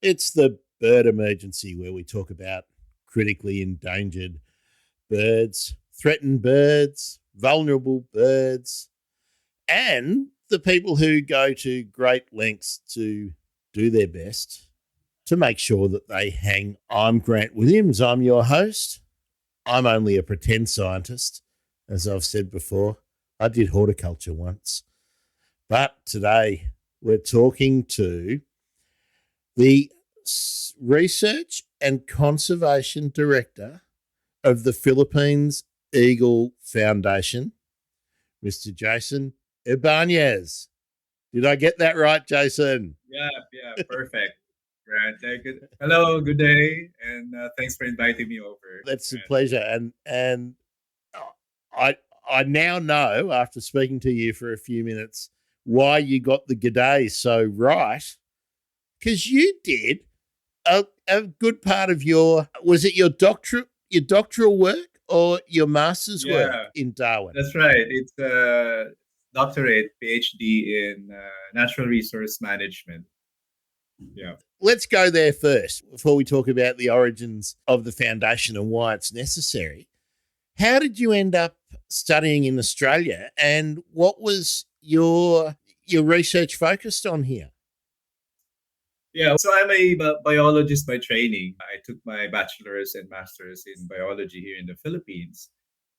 It's the bird emergency where we talk about critically endangered birds, threatened birds, vulnerable birds, and the people who go to great lengths to do their best to make sure that they hang. I'm Grant Williams. I'm your host. I'm only a pretend scientist, as I've said before. I did horticulture once. But today we're talking to the Research and Conservation Director of the Philippine Eagle Foundation, Mr. Jayson Ibanez. Did I get that right, Jayson? Yeah, perfect. Grant, hello, good day, and thanks for inviting me over. That's a pleasure. And I now know, after speaking to you for a few minutes, why you got the g'day so right, because you did a good part of was it your doctoral work or your master's work in Darwin? That's right. It's a doctorate, PhD in natural resource management. Yeah. Let's go there first before we talk about the origins of the foundation and why it's necessary. How did you end up studying in Australia, and what was your research focused on here? Yeah, so I'm a biologist by training. I took my bachelor's and master's in biology here in the Philippines.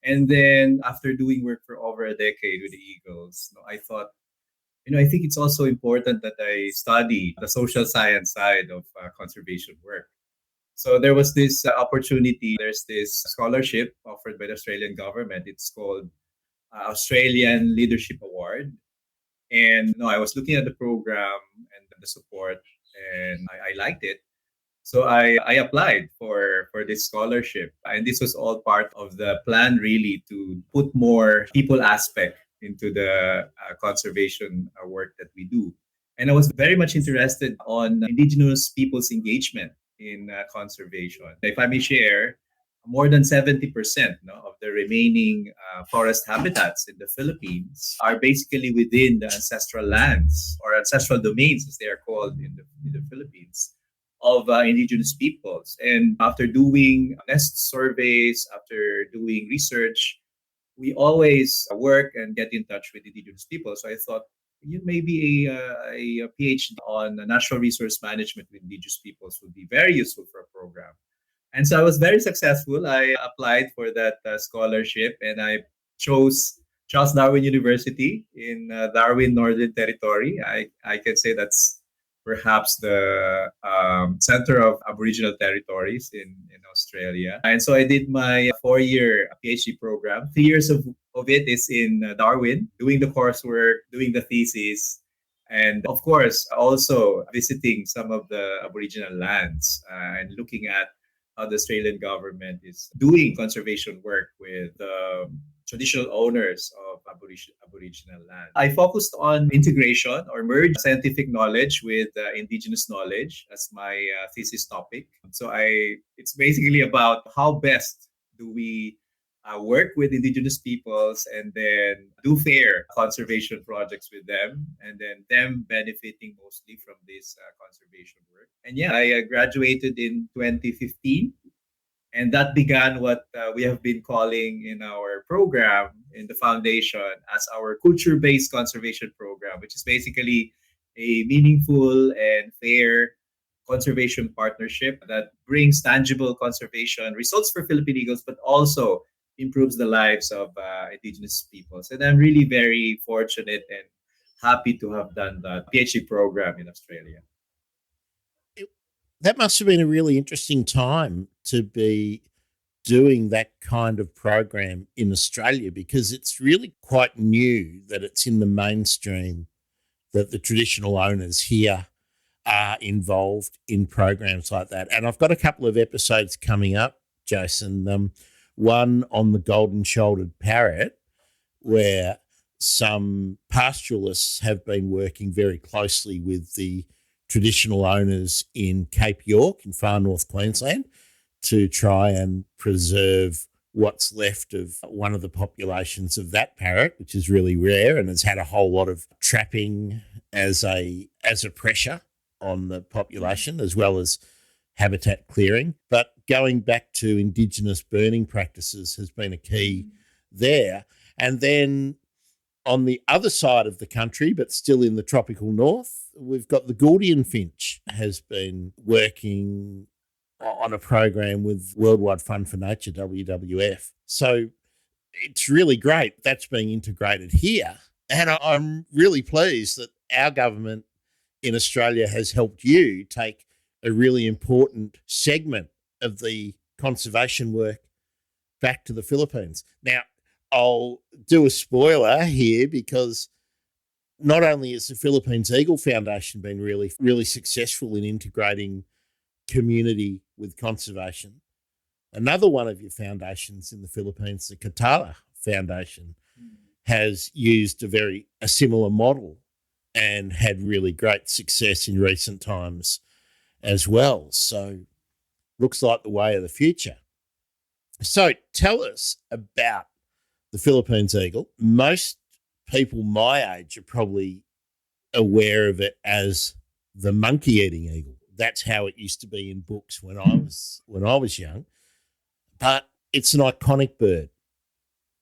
And then after doing work for over a decade with the Eagles, I thought, I think it's also important that I study the social science side of conservation work. So there was this opportunity. There's this scholarship offered by the Australian government. It's called Australian Leadership Award. And I was looking at the program and the support, and I liked it. So I applied for this scholarship. And this was all part of the plan, really, to put more people aspect into the conservation work that we do. And I was very much interested on indigenous people's engagement in conservation. If I may share, more than 70% of the remaining forest habitats in the Philippines are basically within the ancestral lands or ancestral domains, as they are called in the Philippines, of indigenous peoples. And after doing nest surveys, after doing research, we always work and get in touch with indigenous people. So I thought maybe a PhD on natural resource management with indigenous peoples would be very useful for a program. And so I was very successful. I applied for that scholarship, and I chose Charles Darwin University in Darwin, Northern Territory. I can say that's perhaps the center of Aboriginal territories in Australia. And so I did my 4-year PhD program. 3 years of it is in Darwin, doing the coursework, doing the thesis, and of course, also visiting some of the Aboriginal lands and looking at how the Australian government is doing conservation work with the traditional owners of Aboriginal land. I focused on integration or merge scientific knowledge with indigenous knowledge as my thesis topic. So it's basically about how best do we work with indigenous peoples and then do fair conservation projects with them, and then them benefiting mostly from this conservation work. And yeah, I graduated in 2015, and that began what we have been calling in our program in the foundation as our culture-based conservation program, which is basically a meaningful and fair conservation partnership that brings tangible conservation results for Philippine eagles, but also improves the lives of indigenous peoples. And I'm really very fortunate and happy to have done that PhD program in Australia. That must have been a really interesting time to be doing that kind of program in Australia, because it's really quite new that it's in the mainstream that the traditional owners here are involved in programs like that. And I've got a couple of episodes coming up, Jayson. One on the golden-shouldered parrot, where some pastoralists have been working very closely with the traditional owners in Cape York in far north Queensland to try and preserve what's left of one of the populations of that parrot, which is really rare and has had a whole lot of trapping as a pressure on the population as well as habitat clearing. But going back to indigenous burning practices has been a key there. And then on the other side of the country, but still in the tropical north, we've got the Gordian finch has been working on a program with Worldwide Fund for Nature, WWF. So it's really great that's being integrated here. And I'm really pleased that our government in Australia has helped you take a really important segment of the conservation work back to the Philippines. Now, I'll do a spoiler here because not only has the Philippines Eagle Foundation been really, really successful in integrating community with conservation, another one of your foundations in the Philippines, the Katala Foundation, has used a similar model and had really great success in recent times as well. So looks like the way of the future. So tell us about the Philippines eagle. Most people my age are probably aware of it as the monkey-eating eagle. That's how it used to be in books when I was young. But it's an iconic bird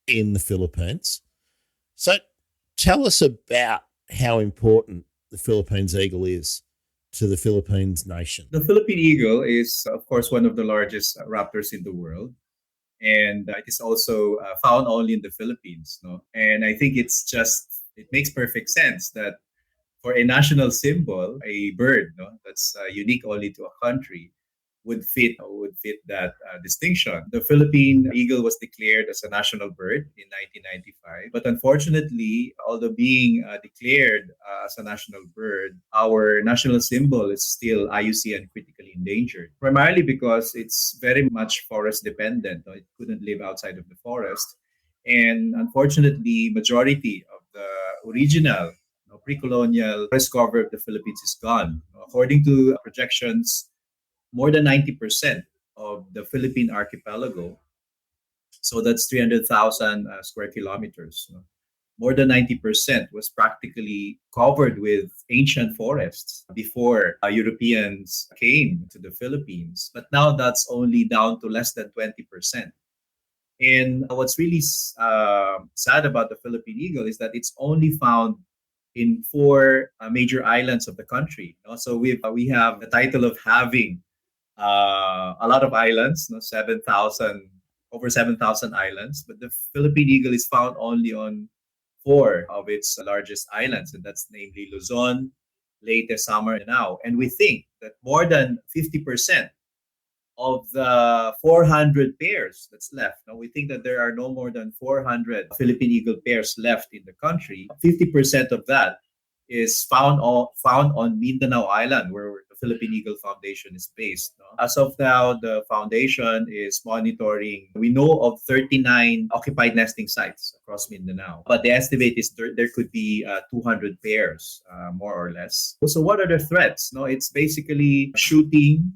in the Philippines. So tell us about how important the Philippines eagle is to the Philippines nation. The Philippine eagle is, of course, one of the largest raptors in the world. And it is also found only in the Philippines. No? And I think it makes perfect sense that for a national symbol, a bird that's unique only to a country would fit that distinction. The Philippine eagle was declared as a national bird in 1995, but unfortunately, although being declared as a national bird, our national symbol is still IUCN and critically endangered. Primarily because it's very much forest dependent. It couldn't live outside of the forest, and unfortunately, majority of the original pre-colonial forest cover of the Philippines is gone. According to projections, more than 90% of the Philippine archipelago, so that's 300,000 square kilometers, more than 90% was practically covered with ancient forests before Europeans came to the Philippines. But now that's only down to less than 20%. And what's really sad about the Philippine eagle is that it's only found in four major islands of the country. So we have the title of having a lot of islands, 7,000, over 7,000 islands, but the Philippine eagle is found only on four of its largest islands, and that's namely Luzon, Leyte, Samar, and Mindanao. And we think that more than 50% of the 400 pairs that's left. Now, we think that there are no more than 400 Philippine eagle pairs left in the country. 50% of that is found on Mindinao Island, where the Philippine Eagle Foundation is based. No? As of now, the foundation is monitoring. We know of 39 occupied nesting sites across Mindanao, but the estimate is there could be 200 pairs, more or less. So, what are the threats? No, it's basically shooting,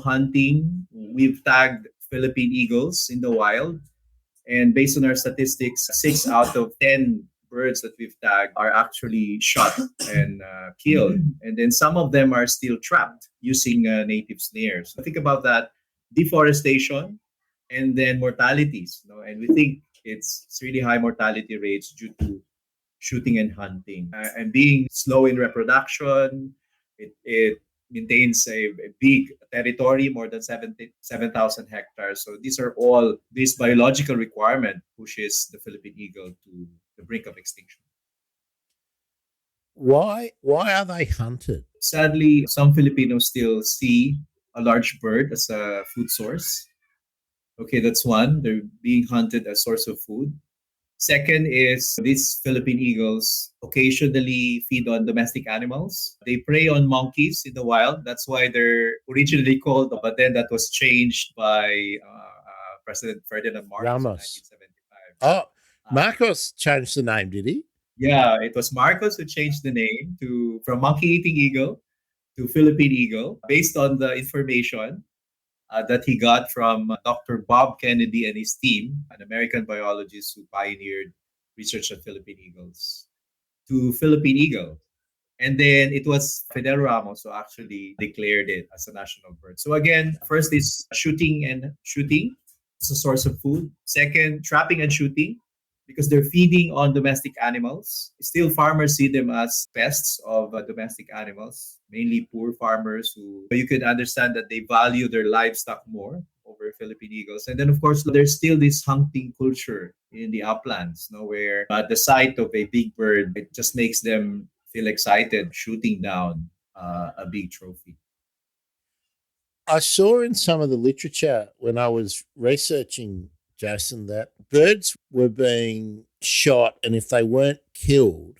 hunting. We've tagged Philippine eagles in the wild, and based on our statistics, 6 out of 10 birds that we've tagged are actually shot and killed. And then some of them are still trapped using native snares. Think about that: deforestation and then mortalities. And we think it's really high mortality rates due to shooting and hunting. And being slow in reproduction, it maintains a big territory, more than 7,000 hectares. So this biological requirement pushes the Philippine eagle to the brink of extinction. Why are they hunted? Sadly, some Filipinos still see a large bird as a food source. Okay, that's one. They're being hunted as source of food. Second is these Philippine eagles occasionally feed on domestic animals. They prey on monkeys in the wild. That's why they're originally called, but then that was changed by President Ferdinand Marcos in Ramos. 1975. Oh, Marcos changed the name, did he? Yeah, it was Marcos who changed the name from monkey-eating eagle to Philippine eagle based on the information that he got from Dr. Bob Kennedy and his team, an American biologist who pioneered research on Philippine eagles, to Philippine eagle. And then it was Fidel Ramos who actually declared it as a national bird. So again, first is shooting and shooting. It's a source of food. Second, trapping and shooting because they're feeding on domestic animals. Still, farmers see them as pests of domestic animals, mainly poor farmers who you could understand that they value their livestock more over Philippine eagles. And then, of course, there's still this hunting culture in the uplands, where at the sight of a big bird, it just makes them feel excited shooting down a big trophy. I saw in some of the literature when I was researching, Jason, that birds were being shot, and if they weren't killed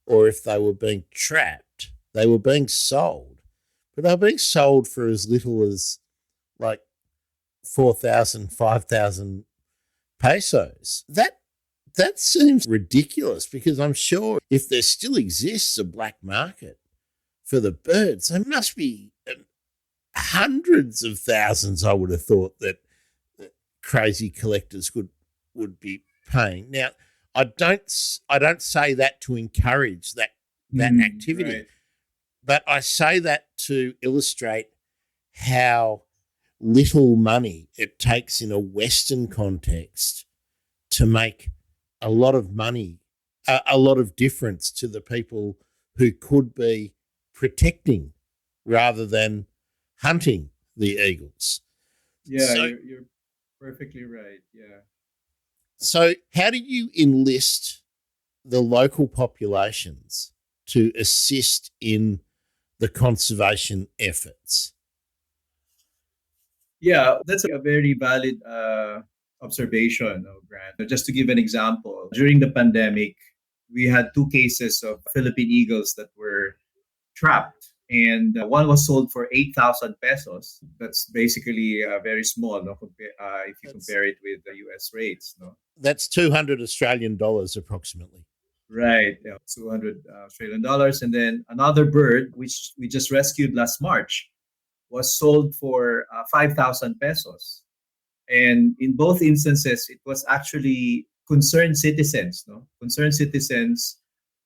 or if they were being trapped, they were being sold. But they were being sold for as little as like 4,000, 5,000 pesos. That seems ridiculous because I'm sure if there still exists a black market for the birds, there must be hundreds of thousands, I would have thought, that crazy collectors would be paying. Now, I don't say that to encourage that activity, Right. but I say that to illustrate how little money it takes in a Western context to make a lot of money, a lot of difference to the people who could be protecting rather than hunting the eagles. Yeah, So, you're perfectly right. Yeah. so how do you enlist the local populations to assist in the conservation efforts? Yeah, that's a very valid observation, Grant. Just to give an example, during the pandemic, we had two cases of Philippine eagles that were trapped. And one was sold for 8,000 pesos. That's basically very small, no, if you That's compare it with the US rates. No? that's 200 Australian dollars approximately. Right, yeah, 200 Australian dollars. And then another bird, which we just rescued last March, was sold for 5,000 pesos. And in both instances, it was actually concerned citizens, no? Concerned citizens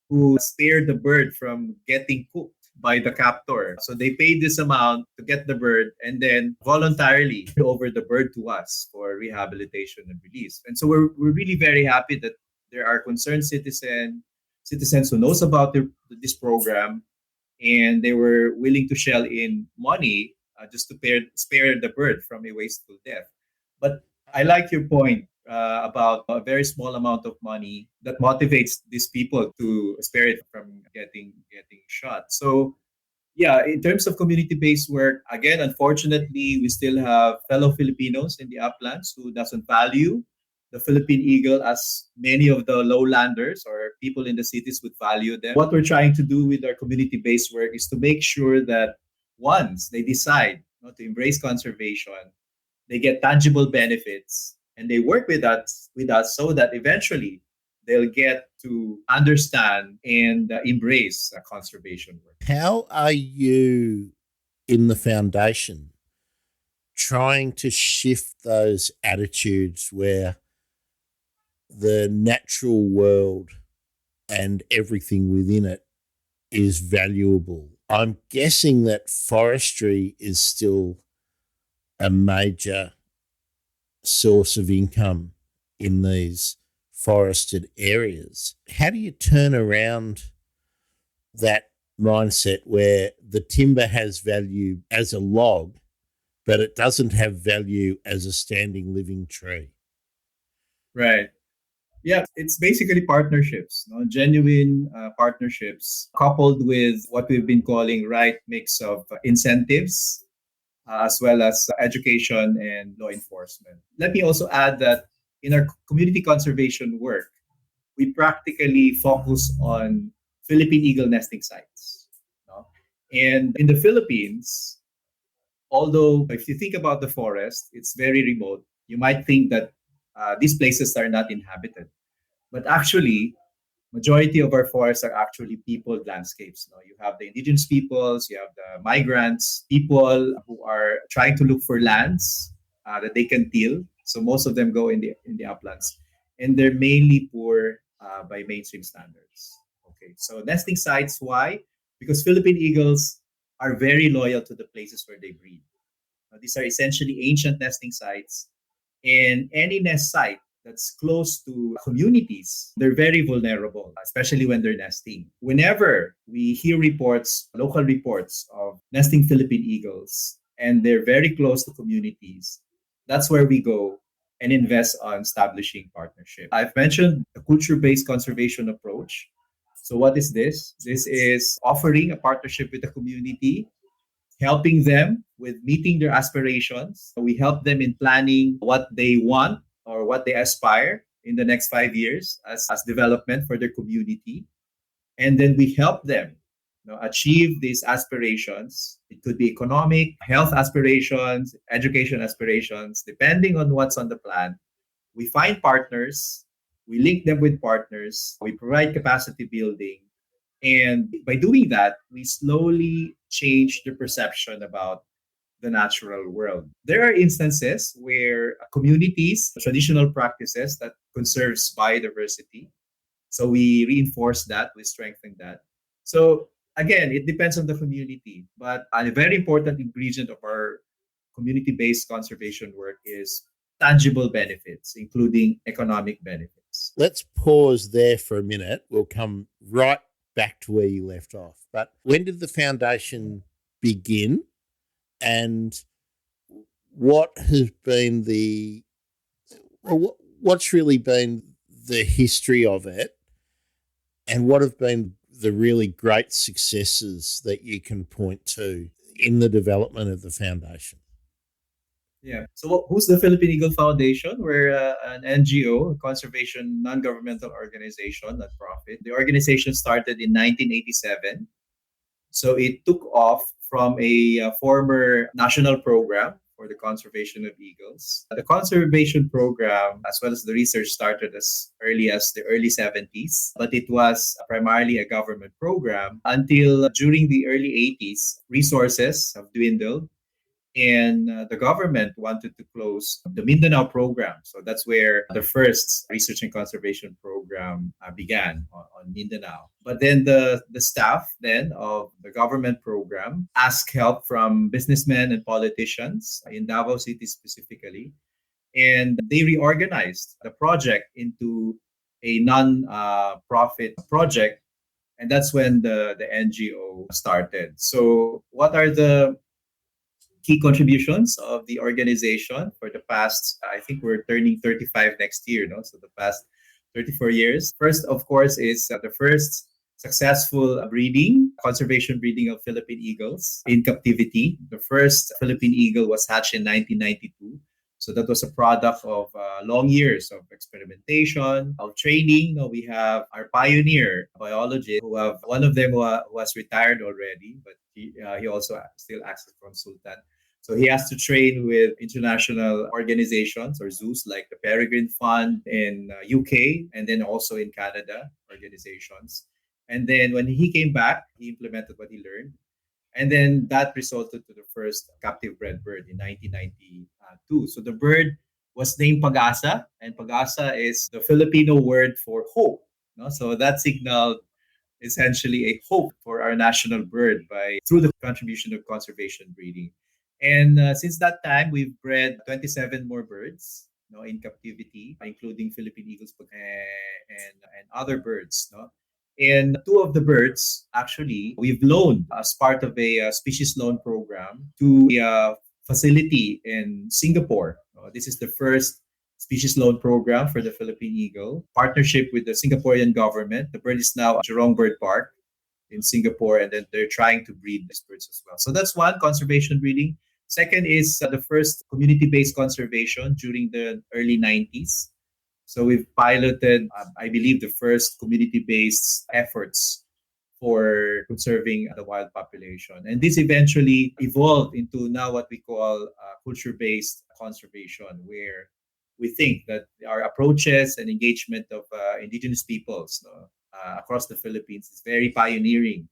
who spared the bird from getting cooked by the captor. So they paid this amount to get the bird and then voluntarily over the bird to us for rehabilitation and release. And so we're really very happy that there are concerned citizens who knows about this program, and they were willing to shell in money just to spare the bird from a wasteful death. But I like your point about a very small amount of money that motivates these people to spare it from getting shot. So yeah, in terms of community-based work, again, unfortunately, we still have fellow Filipinos in the uplands who doesn't value the Philippine eagle as many of the lowlanders or people in the cities would value them. What we're trying to do with our community-based work is to make sure that once they decide to embrace conservation, they get tangible benefits and they work with us so that eventually they'll get to understand and embrace conservation work. How are you in the foundation trying to shift those attitudes where the natural world and everything within it is valuable? I'm guessing that forestry is still a major source of income in these forested areas. How do you turn around that mindset where the timber has value as a log, but it doesn't have value as a standing living tree? Right. Yeah, it's basically partnerships, genuine partnerships coupled with what we've been calling right mix of incentives as well as education and law enforcement. Let me also add that in our community conservation work, we practically focus on Philippine eagle nesting sites. No? And in the Philippines, although if you think about the forest, it's very remote. You might think that these places are not inhabited, but actually, majority of our forests are actually peopled landscapes. You have the indigenous peoples, you have the migrants, people who are trying to look for lands that they can till. So most of them go in the uplands, and they're mainly poor by mainstream standards. Okay, so nesting sites. Why? because Philippine eagles are very loyal to the places where they breed. These are essentially ancient nesting sites, and any nest site that's close to communities, they're very vulnerable, especially when they're nesting. Whenever we hear reports, local reports of nesting Philippine eagles, and they're very close to communities, that's where we go and invest on establishing partnership. I've mentioned the culture-based conservation approach. So what is this? This is offering a partnership with the community, helping them with meeting their aspirations. We help them in planning what they want or what they aspire in the next 5 years as development for their community. And then we help them achieve these aspirations. It could be economic, health aspirations, education aspirations, depending on what's on the plan. We find partners, we link them with partners, we provide capacity building, and by doing that, we slowly change the perception about the natural world. There are instances where communities, traditional practices that conserves biodiversity. So we reinforce that, we strengthen that. So again, it depends on the community, but a very important ingredient of our community-based conservation work is tangible benefits, including economic benefits. Let's pause there for a minute. We'll come right back to where you left off. But when did the foundation begin, and what has been what's really been the history of it, and what have been the really great successes that you can point to in the development of the foundation? Yeah. So, who's the Philippine Eagle Foundation? We're an NGO, a conservation non-governmental organization, not profit. The organization started in 1987. So it took off from a former national program for the conservation of eagles. The conservation program, as well as the research, started as early as the early 70s, but it was primarily a government program until during the early 80s, resources have dwindled, and the government wanted to close the Mindinao program. So that's where the first research and conservation program began on Mindanao. But then the staff then of the government program asked help from businessmen and politicians in Davao City specifically, and they reorganized the project into a non-profit project, and that's when the NGO started. So what are the key contributions of the organization for the past, I think we're turning 35 next year, no? So the past 34 years. First, of course, is the first successful breeding, conservation breeding of Philippine eagles in captivity. The first Philippine eagle was hatched in 1992. So that was a product of long years of experimentation, of training. We have our pioneer biologist, who have one of them who has retired already, but he also still acts as consultant. So he has to train with international organizations or zoos like the Peregrine Fund in UK, and then also in Canada organizations. And then when he came back, he implemented what he learned. And then that resulted to the first captive bred bird in 1992. So the bird was named Pag-asa, and Pag-asa is the Filipino word for hope. No? So that signaled essentially a hope for our national bird by through the contribution of conservation breeding. And since that time, we've bred 27 more birds, in captivity, including Philippine eagles and other birds. No? And two of the birds, actually, we've loaned as part of a species loan program to a facility in Singapore. This is the first species loan program for the Philippine eagle, partnership with the Singaporean government. The bird is now at Jurong Bird Park in Singapore, and then they're trying to breed these birds as well. So that's one, conservation breeding. Second is the first community-based conservation during the early 90s. So we've piloted, I believe, the first community-based efforts for conserving the wild population. And this eventually evolved into now what we call culture-based conservation, where we think that our approaches and engagement of indigenous peoples across the Philippines is very pioneering.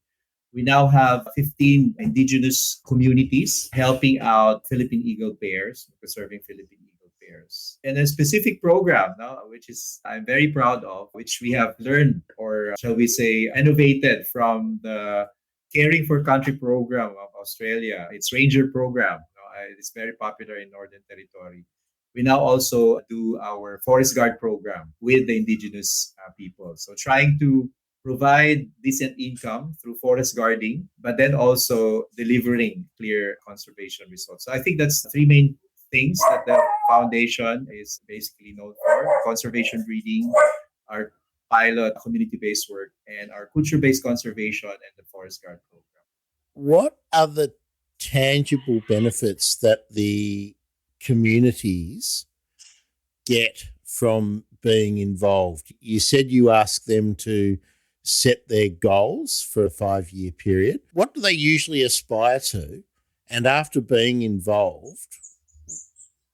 We now have 15 indigenous communities helping out Philippine eagle pairs, preserving Philippine eagle pairs. And a specific program, which is I'm very proud of, which we have learned, or shall we say, innovated from the Caring for Country program of Australia. It's Ranger program. It's very popular in Northern Territory. We now also do our Forest Guard program with the indigenous people. So trying to provide decent income through forest guarding, but then also delivering clear conservation results. So I think that's three main things that the foundation is basically known for: conservation breeding, our pilot community-based work, and our culture-based conservation and the forest guard program. What are the tangible benefits that the communities get from being involved? You said you ask them to set their goals for a 5-year period. What do they usually aspire to? And after being involved,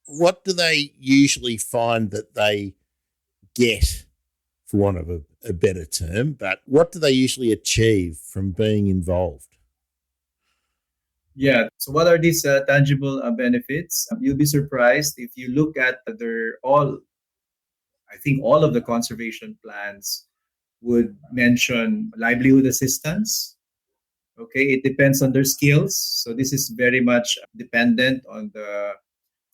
what do they usually find that they get, for want of a better term, but what do they usually achieve from being involved? Yeah. So, what are these tangible benefits? You'll be surprised if you look at their all. I think all of the conservation plans would mention livelihood assistance. Okay, it depends on their skills. So this is very much dependent on the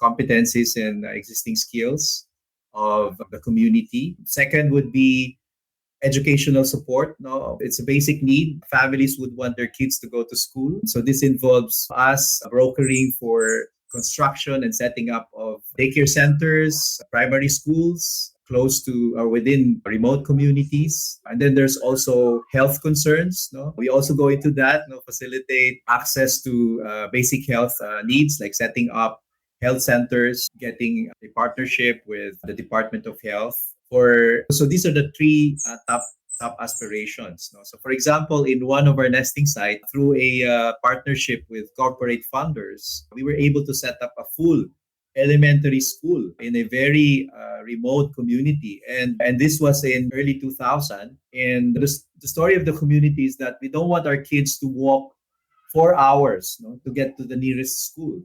competencies and existing skills of the community. Second would be educational support. No, it's a basic need. Families would want their kids to go to school. So this involves us brokering for construction and setting up of daycare centers, primary schools close to or within remote communities. And then there's also health concerns. No, we also go into that. No, facilitate access to basic health needs, like setting up health centers, getting a partnership with the Department of Health. So these are the three top aspirations. No? So for example, in one of our nesting sites, through a partnership with corporate funders, we were able to set up a full elementary school in a very remote community, and this was in early 2000. And the story of the community is that we don't want our kids to walk 4 hours, no, to get to the nearest school.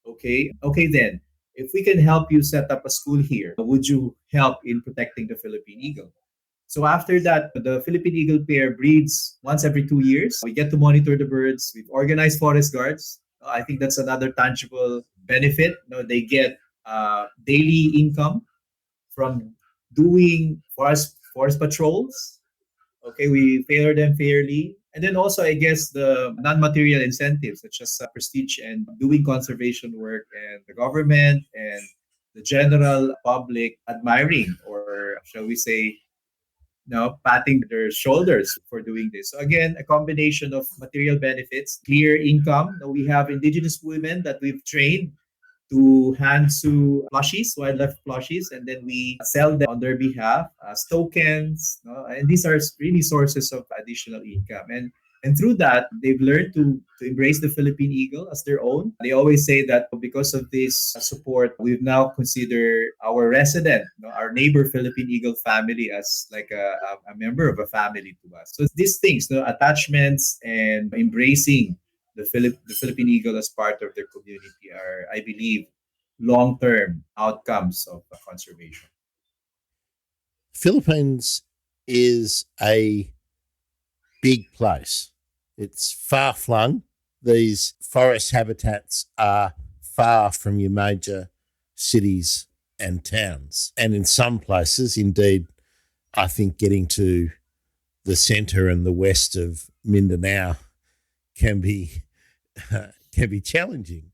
Okay, then if we can help you set up a school here, would you help in protecting the Philippine eagle? So after that, the Philippine eagle pair breeds once every 2 years. We get to monitor the birds. We've organized forest guards. I think that's another tangible benefit. They get daily income from doing forest patrols. Okay, we favor them fairly. And then also, I guess, the non-material incentives, such as prestige and doing conservation work, and the government and the general public admiring, or shall we say, patting their shoulders for doing this. So again, a combination of material benefits, clear income. Now, we have indigenous women that we've trained to hand sew plushies, wildlife plushies, and then we sell them on their behalf as tokens. No? And these are really sources of additional income. And through that, they've learned to embrace the Philippine eagle as their own. They always say that because of this support, we've now considered our resident, our neighbor Philippine eagle family, as like a member of a family to us. So these things, attachments and embracing the Philippine eagle as part of their community are, I believe, long-term outcomes of conservation. Philippines is a big place. It's far flung. These forest habitats are far from your major cities and towns. And in some places, indeed, I think getting to the centre and the west of Mindinao can be challenging.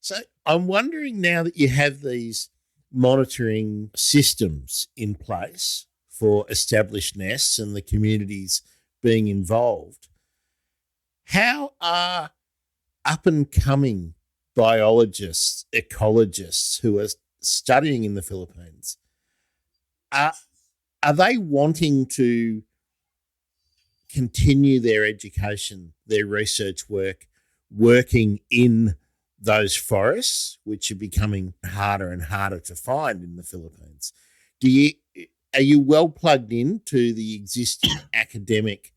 So I'm wondering, now that you have these monitoring systems in place for established nests and the communities being involved, how are up and coming biologists, ecologists who are studying in the Philippines, are they wanting to continue their education, their research work, working in those forests, which are becoming harder and harder to find in the Philippines? Are you well plugged into the existing academic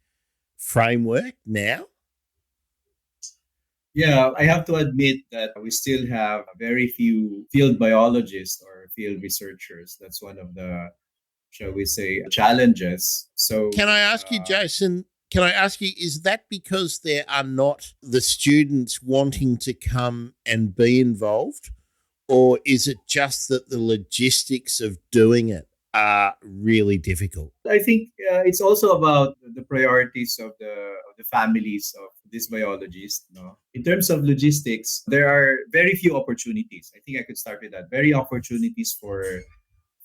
framework now? Yeah, I have to admit that we still have very few field biologists or field researchers. That's one of the, shall we say, challenges. So, Can I ask you, Jayson, Can I ask you, is that because there are not the students wanting to come and be involved? Or is it just that the logistics of doing it are really difficult? I think it's also about the priorities of the families of these biologists. No? In terms of logistics, there are very few opportunities. I think I could start with that. Very opportunities for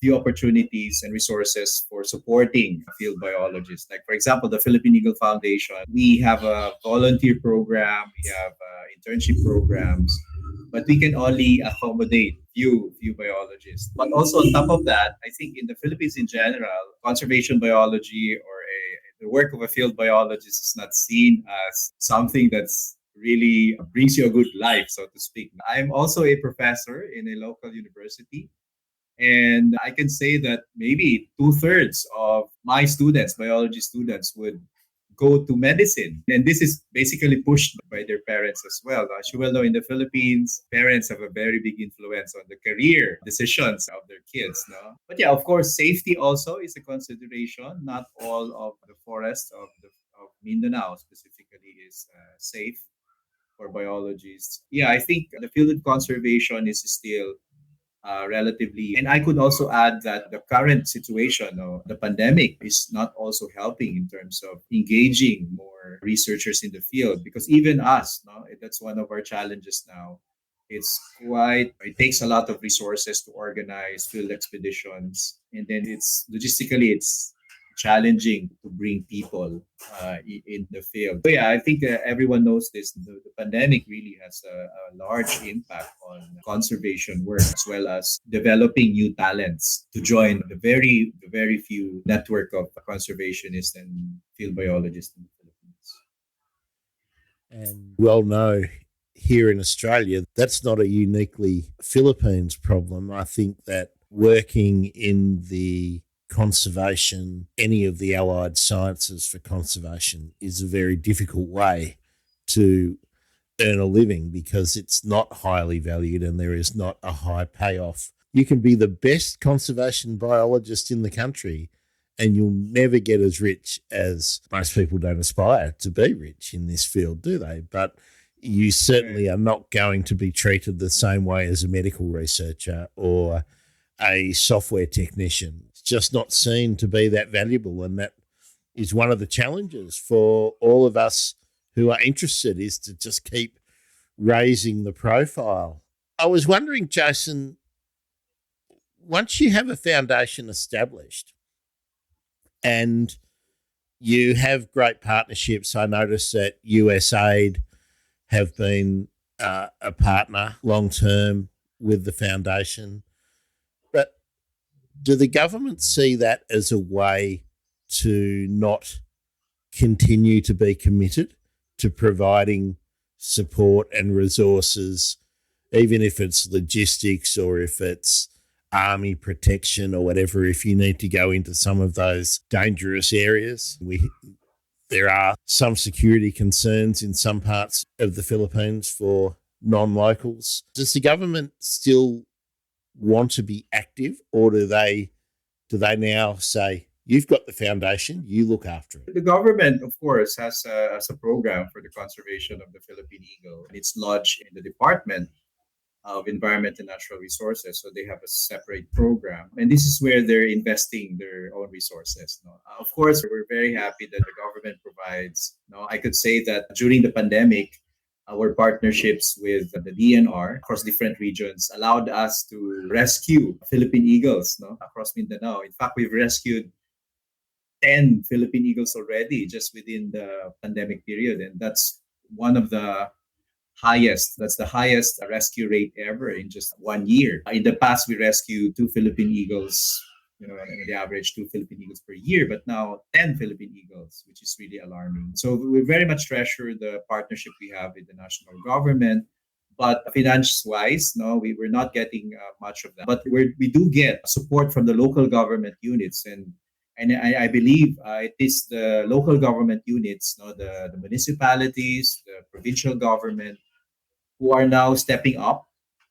few opportunities and resources for supporting field biologists. Like, for example, the Philippine Eagle Foundation, we have a volunteer program, we have internship programs, but we can only accommodate few biologists. But also on top of that, I think in the Philippines in general, conservation biology or the work of a field biologist is not seen as something that's really brings you a good life, so to speak. I'm also a professor in a local university, and I can say that maybe two-thirds of my students, biology students, would go to medicine. And this is basically pushed by their parents as well. As you well know, in the Philippines, parents have a very big influence on the career decisions of their kids. No? But yeah, of course, safety also is a consideration. Not all of the forests of Mindanao specifically is safe for biologists. Yeah, I think the field of conservation is still relatively. And I could also add that the current situation of the pandemic is not also helping in terms of engaging more researchers in the field, because even us, no, that's one of our challenges now. It takes a lot of resources to organize field expeditions, and then it's challenging to bring people in the field. So yeah, I think everyone knows this. The pandemic really has a large impact on conservation work, as well as developing new talents to join the very few network of conservationists and field biologists in the Philippines. And well know here in Australia, that's not a uniquely Philippines problem. I think that working in the conservation, any of the allied sciences for conservation, is a very difficult way to earn a living because it's not highly valued and there is not a high payoff. You can be the best conservation biologist in the country and you'll never get as rich as most people don't aspire to be rich in this field, do they? But you certainly are not going to be treated the same way as a medical researcher or a software technician. It's just not seen to be that valuable. And that is one of the challenges for all of us who are interested, is to just keep raising the profile. I was wondering, Jayson, once you have a foundation established and you have great partnerships, I noticed that USAID have been a partner long term with the foundation. But do the government see that as a way to not continue to be committed to providing support and resources, even if it's logistics or if it's army protection or whatever, if you need to go into some of those dangerous areas? There are some security concerns in some parts of the Philippines for non-locals. Does the government still want to be active, or do they now say, you've got the foundation, you look after it? The government, of course, has a program for the conservation of the Philippine eagle. It's lodged in the Department of Environment and Natural Resources. So they have a separate program. And this is where they're investing their own resources. No? Of course, we're very happy that the government provides. No? I could say that during the pandemic, our partnerships with the DNR across different regions allowed us to rescue Philippine eagles, no, across Mindanao. In fact, we've rescued 10 Philippine eagles already just within the pandemic period. And that's the highest rescue rate ever in just 1 year. In the past, we rescued two Philippine eagles, on the average two Philippine eagles per year, but now 10 Philippine eagles, which is really alarming. So we very much treasure the partnership we have with the national government. But finance wise, no, we're not getting much of that. But we do get support from the local government units. And I believe it is the local government units, no, the municipalities, the provincial government, who are now stepping up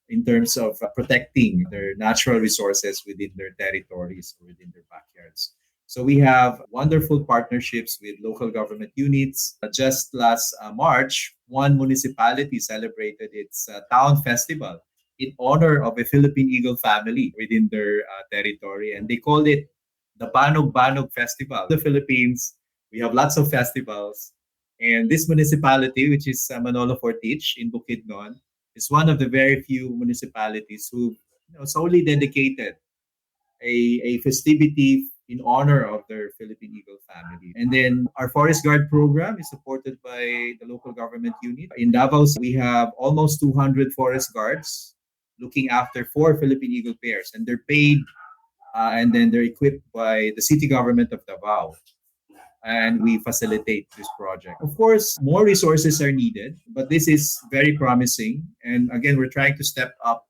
in terms of protecting their natural resources within their territories or within their backyards. So we have wonderful partnerships with local government units. Just last March, one municipality celebrated its town festival in honor of a Philippine Eagle family within their territory, and they called it the Banog Banog Festival. The Philippines, we have lots of festivals, and this municipality, which is Manolo Fortich in Bukidnon, is one of the very few municipalities who solely dedicated a festivity in honor of their Philippine Eagle family. And then our Forest Guard program is supported by the local government unit. In Davao, we have almost 200 forest guards looking after four Philippine Eagle pairs, and they're paid and then they're equipped by the city government of Davao. And we facilitate this project. Of course, more resources are needed, but this is very promising. And again, we're trying to step up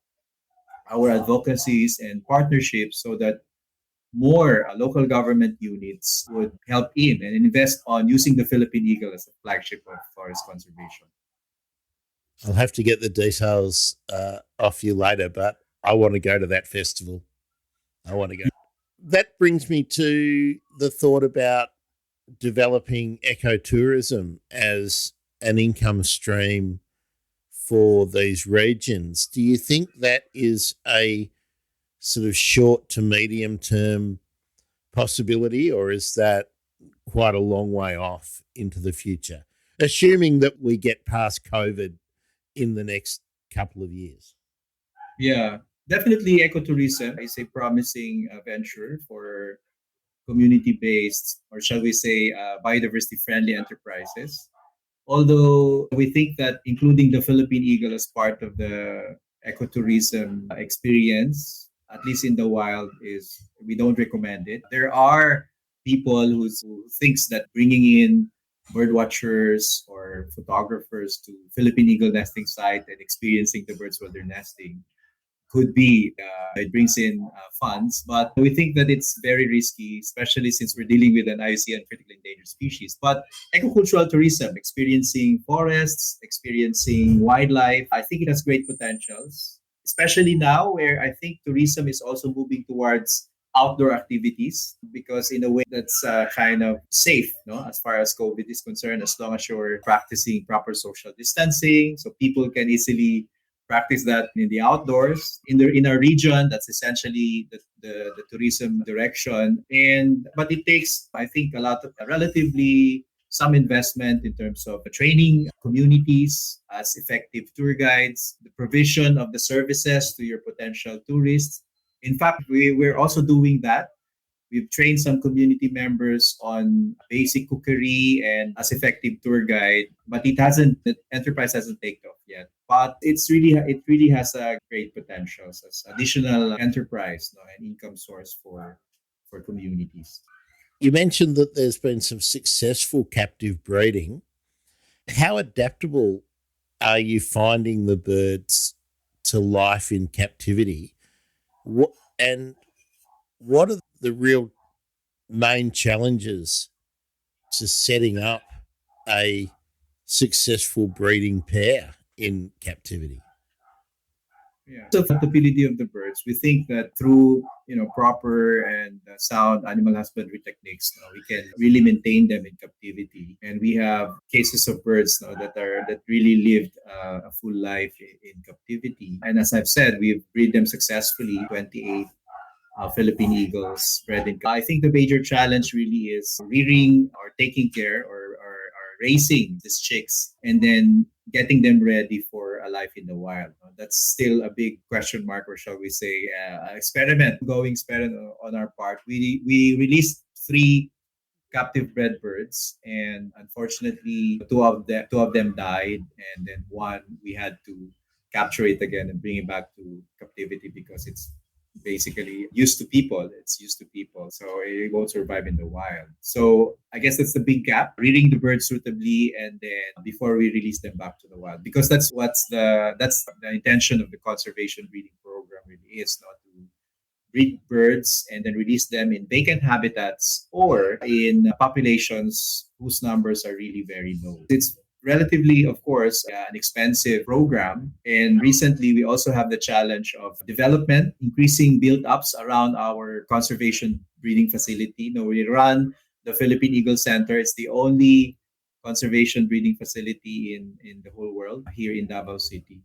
our advocacies and partnerships so that more local government units would help in and invest on using the Philippine Eagle as a flagship of forest conservation. I'll have to get the details off you later, but I want to go to that festival. I want to go. That brings me to the thought about developing ecotourism as an income stream for these regions. Do you think that is a sort of short to medium term possibility, or is that quite a long way off into the future, assuming that we get past COVID in the next couple of years? Yeah, definitely ecotourism is a promising venture for community based, or shall we say, biodiversity friendly enterprises. Although we think that including the Philippine Eagle as part of the ecotourism experience, at least in the wild, is we don't recommend it. There are people who thinks that bringing in bird watchers or photographers to Philippine Eagle nesting site and experiencing the birds while they're nesting could be it brings in funds, but we think that it's very risky, especially since we're dealing with an IUCN critically endangered species. But agricultural tourism, experiencing forests, experiencing wildlife, I think it has great potentials, especially now where I think tourism is also moving towards outdoor activities, because in a way that's kind of safe, no, as far as COVID is concerned, as long as you're practicing proper social distancing, so people can easily practice that in the outdoors in our region. That's essentially the tourism direction, and but it takes, I think, a lot of relatively some investment in terms of training communities as effective tour guides, the provision of the services to your potential tourists. In fact, we're also doing that. We've trained some community members on basic cookery and as effective tour guide, but the enterprise hasn't taken off yet. But it really has a great potential as additional enterprise, no, and income source for communities. You mentioned that there's been some successful captive breeding. How adaptable are you finding the birds to life in captivity? And what are the real main challenges to setting up a successful breeding pair in captivity? Yeah. So adaptability of the birds, we think that through proper and sound animal husbandry techniques, we can really maintain them in captivity. And we have cases of birds that really lived a full life in captivity. And as I've said, we've bred them successfully. 28 Philippine eagles bred in. I think the major challenge really is rearing or taking care or raising these chicks and then getting them ready for a life in the wild. That's still a big question mark, or shall we say, ongoing experiment on our part. We released three captive bred birds, and unfortunately, two of them died, and then one we had to capture it again and bring it back to captivity because it's basically used to people. It's used to people, so it won't survive in the wild. So I guess that's the big gap: rearing the birds suitably, and then before we release them back to the wild, because that's the intention of the conservation breeding program. Really is not to breed birds and then release them in vacant habitats or in populations whose numbers are really very low. It's relatively, of course, an expensive program. And recently, we also have the challenge of development, increasing build-ups around our conservation breeding facility. We run the Philippine Eagle Center. It's the only conservation breeding facility in the whole world here in Davao City.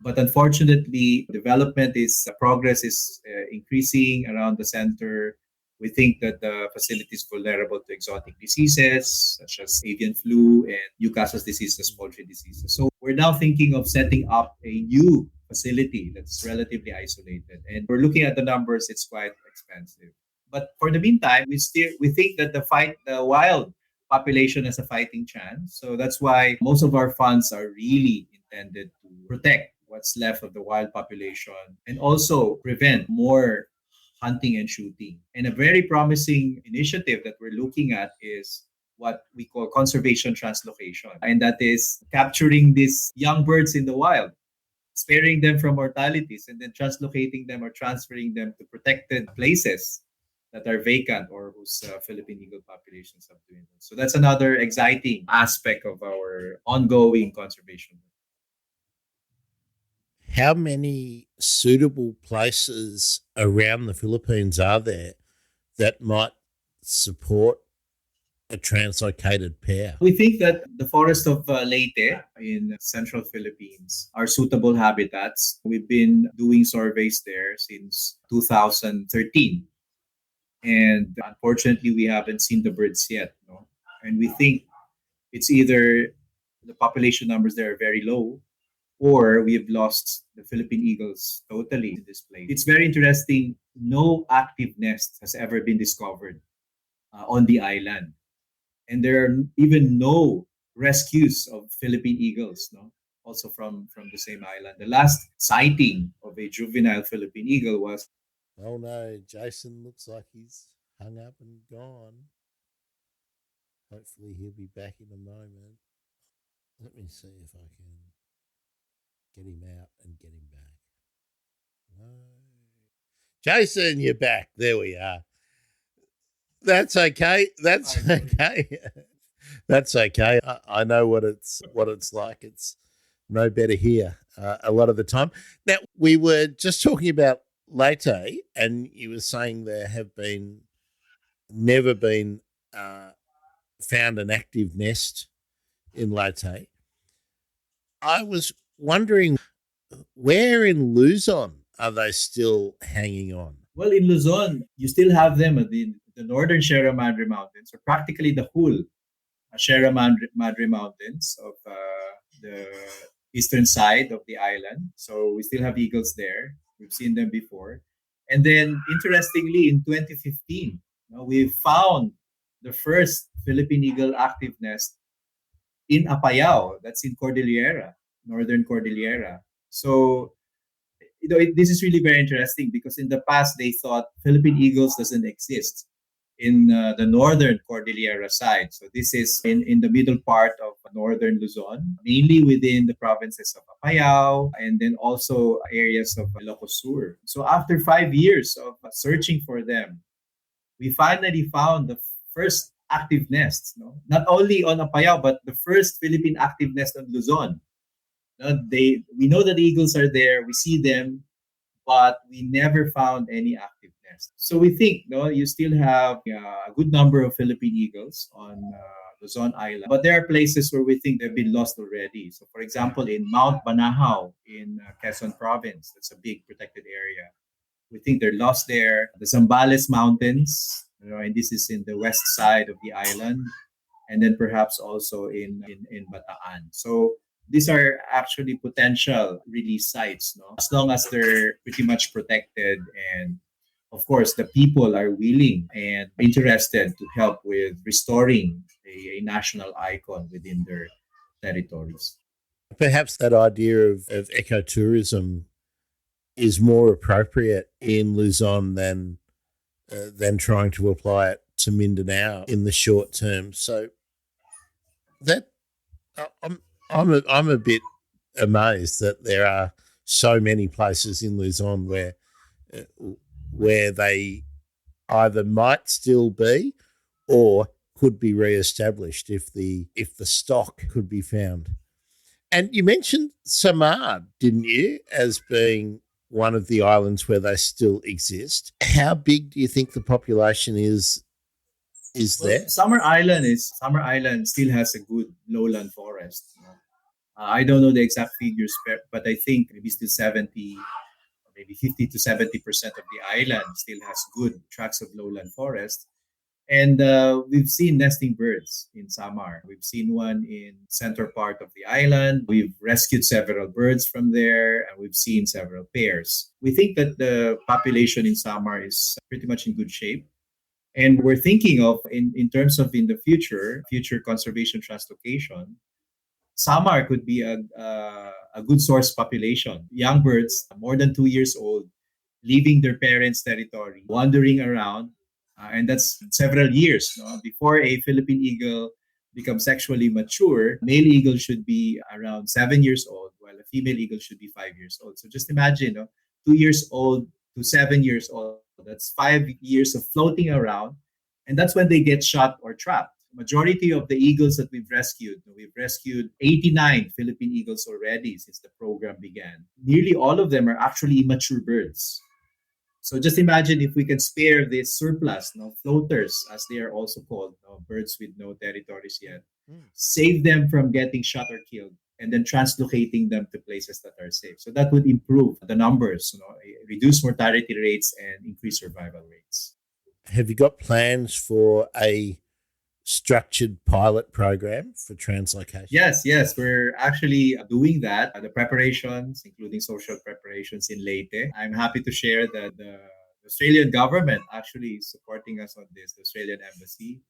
But unfortunately, development is progress is increasing around the center. We think that the facility is vulnerable to exotic diseases such as avian flu and Newcastle's diseases, poultry diseases. So we're now thinking of setting up a new facility that's relatively isolated. And we're looking at the numbers; it's quite expensive. But for the meantime, we think that the wild population has a fighting chance. So that's why most of our funds are really intended to protect what's left of the wild population and also prevent more hunting and shooting. And a very promising initiative that we're looking at is what we call conservation translocation. And that is capturing these young birds in the wild, sparing them from mortalities, and then translocating them or transferring them to protected places that are vacant or whose Philippine eagle populations have dwindled. So that's another exciting aspect of our ongoing conservation. How many suitable places around the Philippines are there that might support a translocated pair? We think that the forest of Leyte in central Philippines are suitable habitats. We've been doing surveys there since 2013. And unfortunately, we haven't seen the birds yet. No? And we think it's either the population numbers there are very low or we've lost the Philippine eagles totally in this place. It's very interesting. No active nest has ever been discovered on the island. And there are even no rescues of Philippine eagles, no? Also from the same island. The last sighting of a juvenile Philippine eagle was Oh no, Jason looks like he's hung up and gone. Hopefully he'll be back in a moment. Let me see if I can get him out and get him back. No. Jason, you're back. There we are. That's okay. That's okay. That's okay. I know what it's like. It's no better here a lot of the time. Now, we were just talking about Leyte, and you were saying there have been never been found an active nest in Leyte. I was wondering where in Luzon are they still hanging on? well in Luzon, you still have them at the northern Sierra Madre Mountains, or practically the whole Sierra Madre Mountains of the eastern side of the island. So we still have eagles there. We've seen them before. And then, interestingly, in 2015, we found the first Philippine eagle active nest in Apayao. That's in Cordillera, northern Cordillera. So this is really very interesting because in the past they thought Philippine eagles doesn't exist in the northern Cordillera side. So this is in the middle part of northern Luzon, mainly within the provinces of Apayao and then also areas of Ilocos Sur. So after 5 years of searching for them, we finally found the first active nests. No? Not only on Apayao, but the first Philippine active nest on Luzon. We know that the eagles are there, we see them, but we never found any active nest. So we think you still have a good number of Philippine eagles on Luzon Island, but there are places where we think they've been lost already. So, for example, in Mount Banahaw in Quezon Province, that's a big protected area. We think they're lost there. The Zambales Mountains, and this is in the west side of the island, and then perhaps also in Bataan. So these are actually potential release sites, no? As long as they're pretty much protected, and of course the people are willing and interested to help with restoring a national icon within their territories. Perhaps that idea of ecotourism is more appropriate in Luzon than trying to apply it to Mindanao in the short term. So that I'm a bit amazed that there are so many places in Luzon where they either might still be or could be re-established if the stock could be found. And you mentioned Samar, didn't you, as being one of the islands where they still exist. How big do you think the population is Well, there? Summer Island still has a good lowland forest. I don't know the exact figures, but I think maybe still 70 or maybe 50 to 70% of the island still has good tracts of lowland forest. And we've seen nesting birds in Samar. We've seen one in center part of the island. We've rescued several birds from there, and we've seen several pairs. We think that the population in Samar is pretty much in good shape. And we're thinking of in terms of in the future conservation translocation, Samar could be a good source population. Young birds, more than 2 years old, leaving their parents' territory, wandering around, and that's several years. No? Before a Philippine eagle becomes sexually mature, male eagle should be around 7 years old, while a female eagle should be 5 years old. So just imagine, 2 years old to 7 years old. That's 5 years of floating around, and that's when they get shot or trapped. Majority of the eagles that we've rescued 89 Philippine eagles already since the program began. Nearly all of them are actually immature birds. So just imagine if we can spare this surplus, floaters, as they are also called, birds with no territories yet, save them from getting shot or killed, and then translocating them to places that are safe. So that would improve the numbers, reduce mortality rates, and increase survival rates. Have you got plans for a structured pilot program for translocation? Yes, we're actually doing that. The preparations, including social preparations in Leyte. I'm happy to share that the Australian government actually is supporting us on this, the Australian Embassy.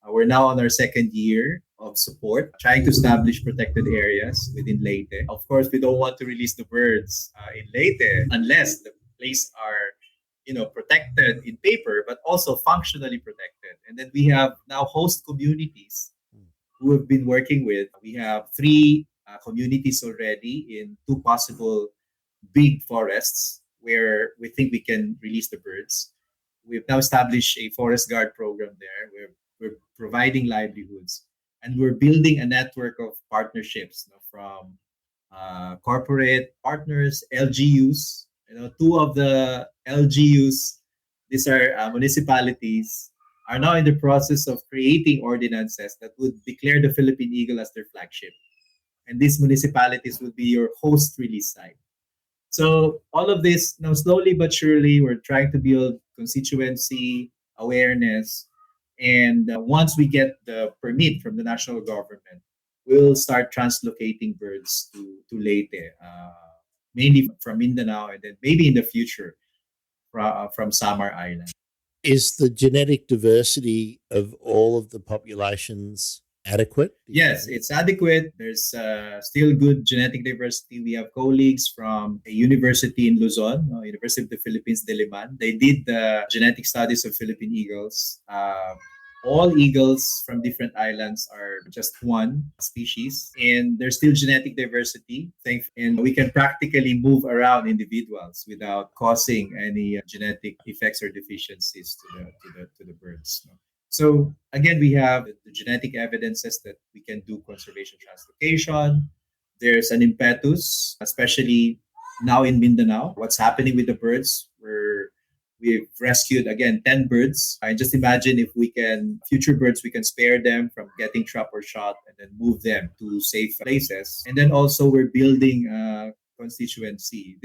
We're now on our second year of support, trying to establish protected areas within Leyte. Of course, we don't want to release the birds in Leyte unless the place are protected in paper, but also functionally protected. And then we have now host communities who have been working with. We have three communities already in two possible big forests where we think we can release the birds. We've now established a forest guard program there. We're providing livelihoods, and we're building a network of partnerships, from corporate partners, LGUs. Two of the LGUs, these are municipalities, are now in the process of creating ordinances that would declare the Philippine Eagle as their flagship. And these municipalities will be your host release site. So all of this, now slowly but surely, we're trying to build constituency awareness. And once we get the permit from the national government, we'll start translocating birds to Leyte, mainly from Mindanao, and then maybe in the future from Samar Island. Is the genetic diversity of all of the populations adequate? Yes, it's adequate. There's still good genetic diversity. We have colleagues from a university in Luzon, University of the Philippines, Diliman. They did the genetic studies of Philippine eagles. All eagles from different islands are just one species, and there's still genetic diversity. And we can practically move around individuals without causing any genetic effects or deficiencies to the birds. So again, we have the genetic evidences that we can do conservation translocation. There's an impetus, especially now in Mindanao. What's happening with the birds? We've rescued again 10 birds. I just imagine if future birds, we can spare them from getting trapped or shot and then move them to safe places. And then also we're building a constituency.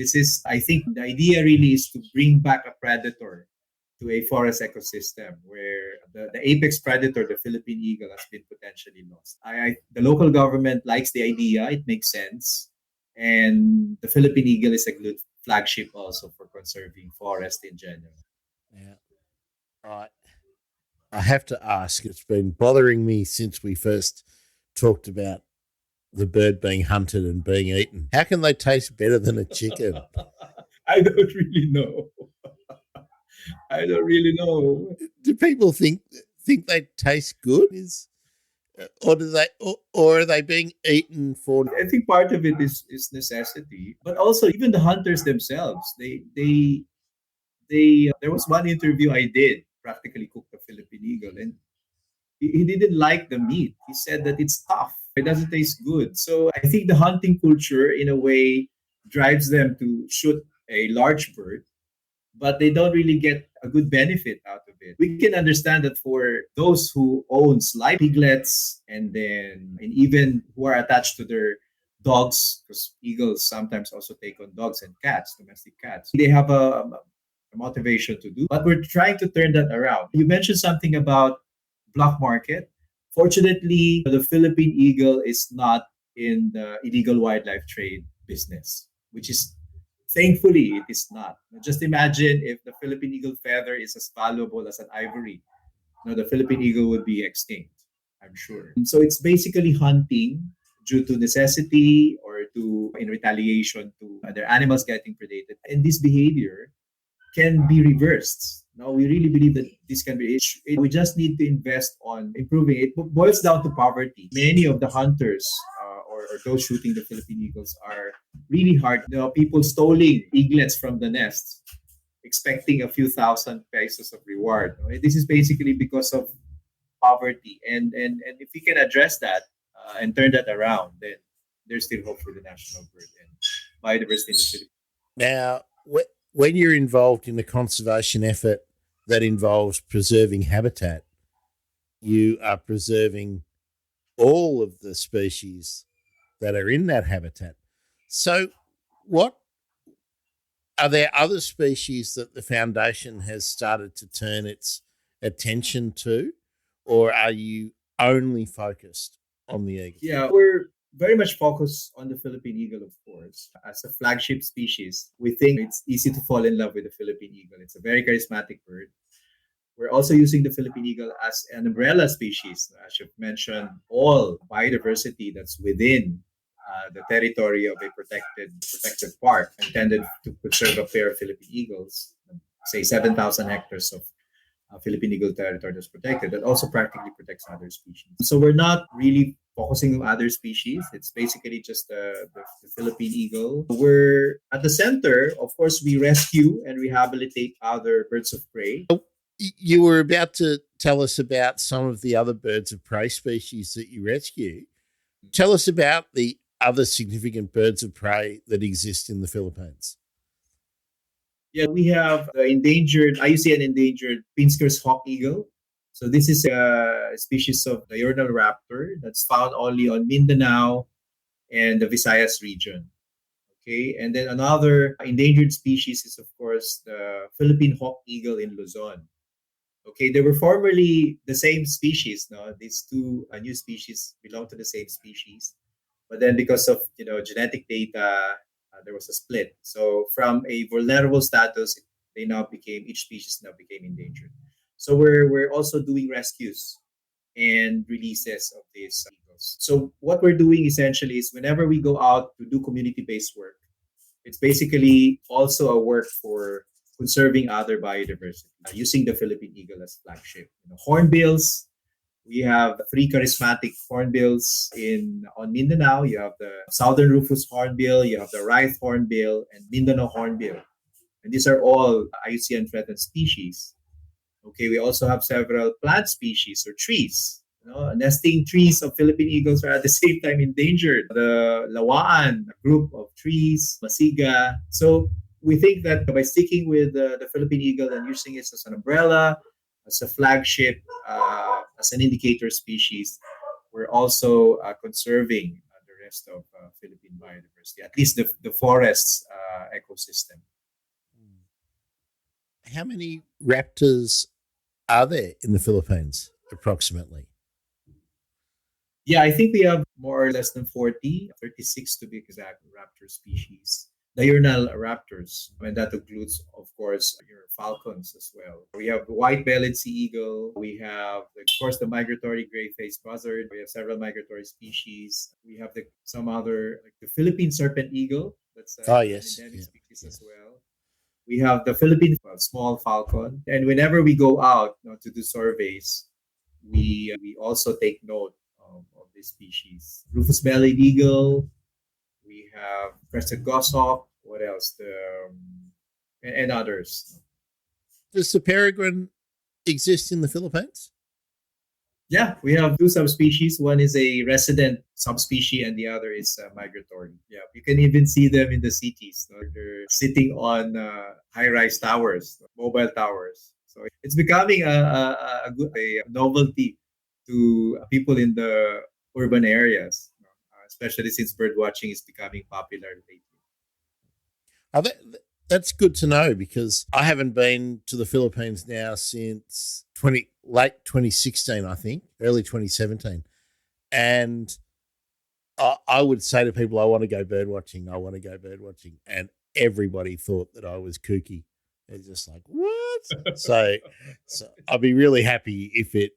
I think the idea really is to bring back a predator to a forest ecosystem where the apex predator, the Philippine eagle, has been potentially lost. The local government likes the idea. It makes sense. And the Philippine eagle is a good flagship also for conserving forest in general. Yeah. Right. I have to ask, it's been bothering me since we first talked about the bird being hunted and being eaten. How can they taste better than a chicken? I don't really know. I don't really know. Do people think they taste good? Or are they being eaten for? I think part of it is necessity, but also even the hunters themselves. There was one interview I did, practically cooked a Philippine eagle, and He didn't like the meat. He said that it's tough. It doesn't taste good. So I think the hunting culture, in a way, drives them to shoot a large bird, but they don't really get a good benefit out of it. We can understand that for those who owns live piglets and even who are attached to their dogs, because eagles sometimes also take on dogs and cats, domestic cats. They have a motivation to do, but we're trying to turn that around. You mentioned something about black market. Fortunately, the Philippine eagle is not in the illegal wildlife trade business, which is thankfully it is not. Just imagine if the Philippine eagle feather is as valuable as an ivory. No, the Philippine eagle would be extinct, I'm sure. So it's basically hunting due to necessity or to in retaliation to other animals getting predated. And this behavior can be reversed. No, we really believe that this can be. We just need to invest on improving it. It boils down to poverty. Many of the hunters or those shooting the Philippine eagles are really hard. People stealing eaglets from the nests, expecting a few thousand pesos of reward. No? This is basically because of poverty. And if we can address that and turn that around, then there's still hope for the national bird and biodiversity in the Philippines. Now, when you're involved in a conservation effort that involves preserving habitat, you are preserving all of the species that are in that habitat. So, what are there other species that the foundation has started to turn its attention to, or are you only focused on the eagle? Yeah, we're very much focused on the Philippine eagle, of course. As a flagship species, we think it's easy to fall in love with the Philippine eagle. It's a very charismatic bird. We're also using the Philippine eagle as an umbrella species. As you've mentioned, all biodiversity that's within the territory of a protected park intended to conserve a pair of Philippine eagles, say 7,000 hectares of Philippine eagle territory that's protected, that also practically protects other species. So we're not really focusing on other species. It's basically just the Philippine eagle. We're at the center, of course, we rescue and rehabilitate other birds of prey. You were about to tell us about some of the other birds of prey species that you rescue. Tell us about the other significant birds of prey that exist in the Philippines. Yeah, we have the endangered, IUCN endangered Pinskers hawk eagle. So this is a species of diurnal raptor that's found only on Mindanao and the Visayas region. Okay, and then another endangered species is, of course, the Philippine hawk eagle in Luzon. Okay, they were formerly the same species. No, these two new species belong to the same species, but then because of genetic data, there was a split. So from a vulnerable status, they now became each species now became endangered. So we're also doing rescues and releases of these eagles. So what we're doing essentially is whenever we go out to do community-based work, it's basically also a work for conserving other biodiversity using the Philippine eagle as flagship. Hornbills, we have three charismatic hornbills in on Mindanao. You have the Southern Rufous hornbill, you have the Rice hornbill, and Mindanao hornbill. And these are all IUCN threatened species. Okay, we also have several plant species or trees. Nesting trees of Philippine eagles are at the same time endangered. The Lawaan, a group of trees, Masiga. So we think that by sticking with the Philippine eagle and using it as an umbrella, as a flagship, as an indicator species, we're also conserving the rest of Philippine biodiversity, at least the forest's ecosystem. How many raptors are there in the Philippines, approximately? Yeah, I think we have more or less than 40, 36 to be exact, raptor species. Diurnal raptors, and that includes, of course, your falcons as well. We have the white-bellied sea eagle. We have, of course, the migratory gray-faced buzzard. We have several migratory species. We have some other, like the Philippine serpent eagle. That's an Yes. endemic species as well. We have the Philippine small falcon. And whenever we go out to do surveys, we also take note of this species. Rufous-bellied eagle. We have crested goshawk. What else? And others. Does the peregrine exist in the Philippines? Yeah, we have two subspecies. One is a resident subspecies, and the other is migratory. Yeah, you can even see them in the cities. No? They're sitting on high-rise towers, mobile towers. So it's becoming a good a novelty to people in the urban areas, especially since bird watching is becoming popular lately. Oh, that's good to know because I haven't been to the Philippines now since late 2016, I think, early 2017. And I would say to people, I want to go bird watching. I want to go bird watching. And everybody thought that I was kooky. They're just like, what? So I'll be really happy if it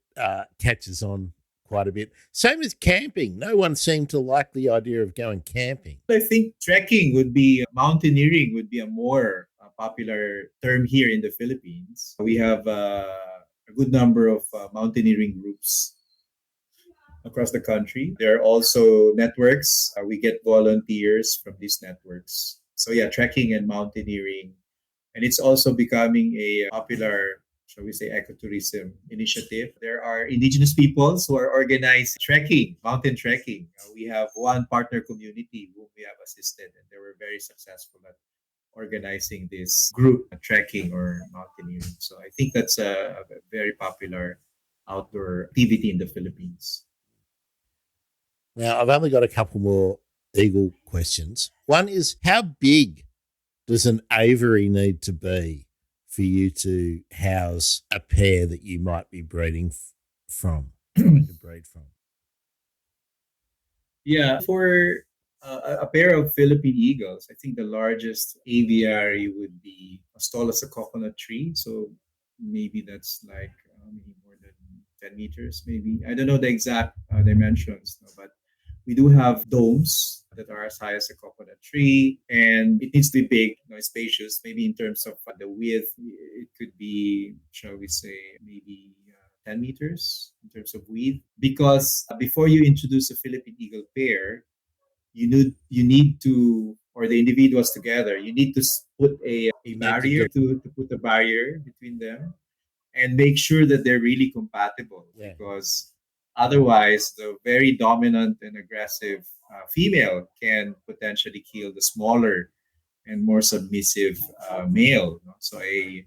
catches on quite a bit. Same as camping. No one seemed to like the idea of going camping. I think trekking would be mountaineering would be a more popular term here in the Philippines. We have a good number of mountaineering groups across the country. There are also networks. We get volunteers from these networks. So yeah, trekking and mountaineering, and it's also becoming a popular, shall we say, ecotourism initiative. There are indigenous peoples who are organized trekking, mountain trekking. We have one partner community whom we have assisted, and they were very successful at organizing this group trekking or mountaineering. So I think that's a very popular outdoor activity in the Philippines. Now, I've only got a couple more eagle questions. One is, how big does an aviary need to be for you to house a pair that you might be breeding from, trying to breed from? Yeah, for a pair of Philippine eagles, I think the largest aviary would be as tall as a coconut tree. So maybe that's like maybe more than 10 meters, maybe. I don't know the exact dimensions, no, but we do have domes that are as high as a coconut tree, and it needs to be big, spacious. Maybe in terms of the width, it could be, shall we say, maybe 10 meters in terms of width. Because before you introduce a Philippine eagle pair, you need to, or the individuals together, you need to put a You need to barrier do, to put a barrier between them and make sure that they're really compatible, yeah. because otherwise the very dominant and aggressive female can potentially kill the smaller and more submissive male, no? So a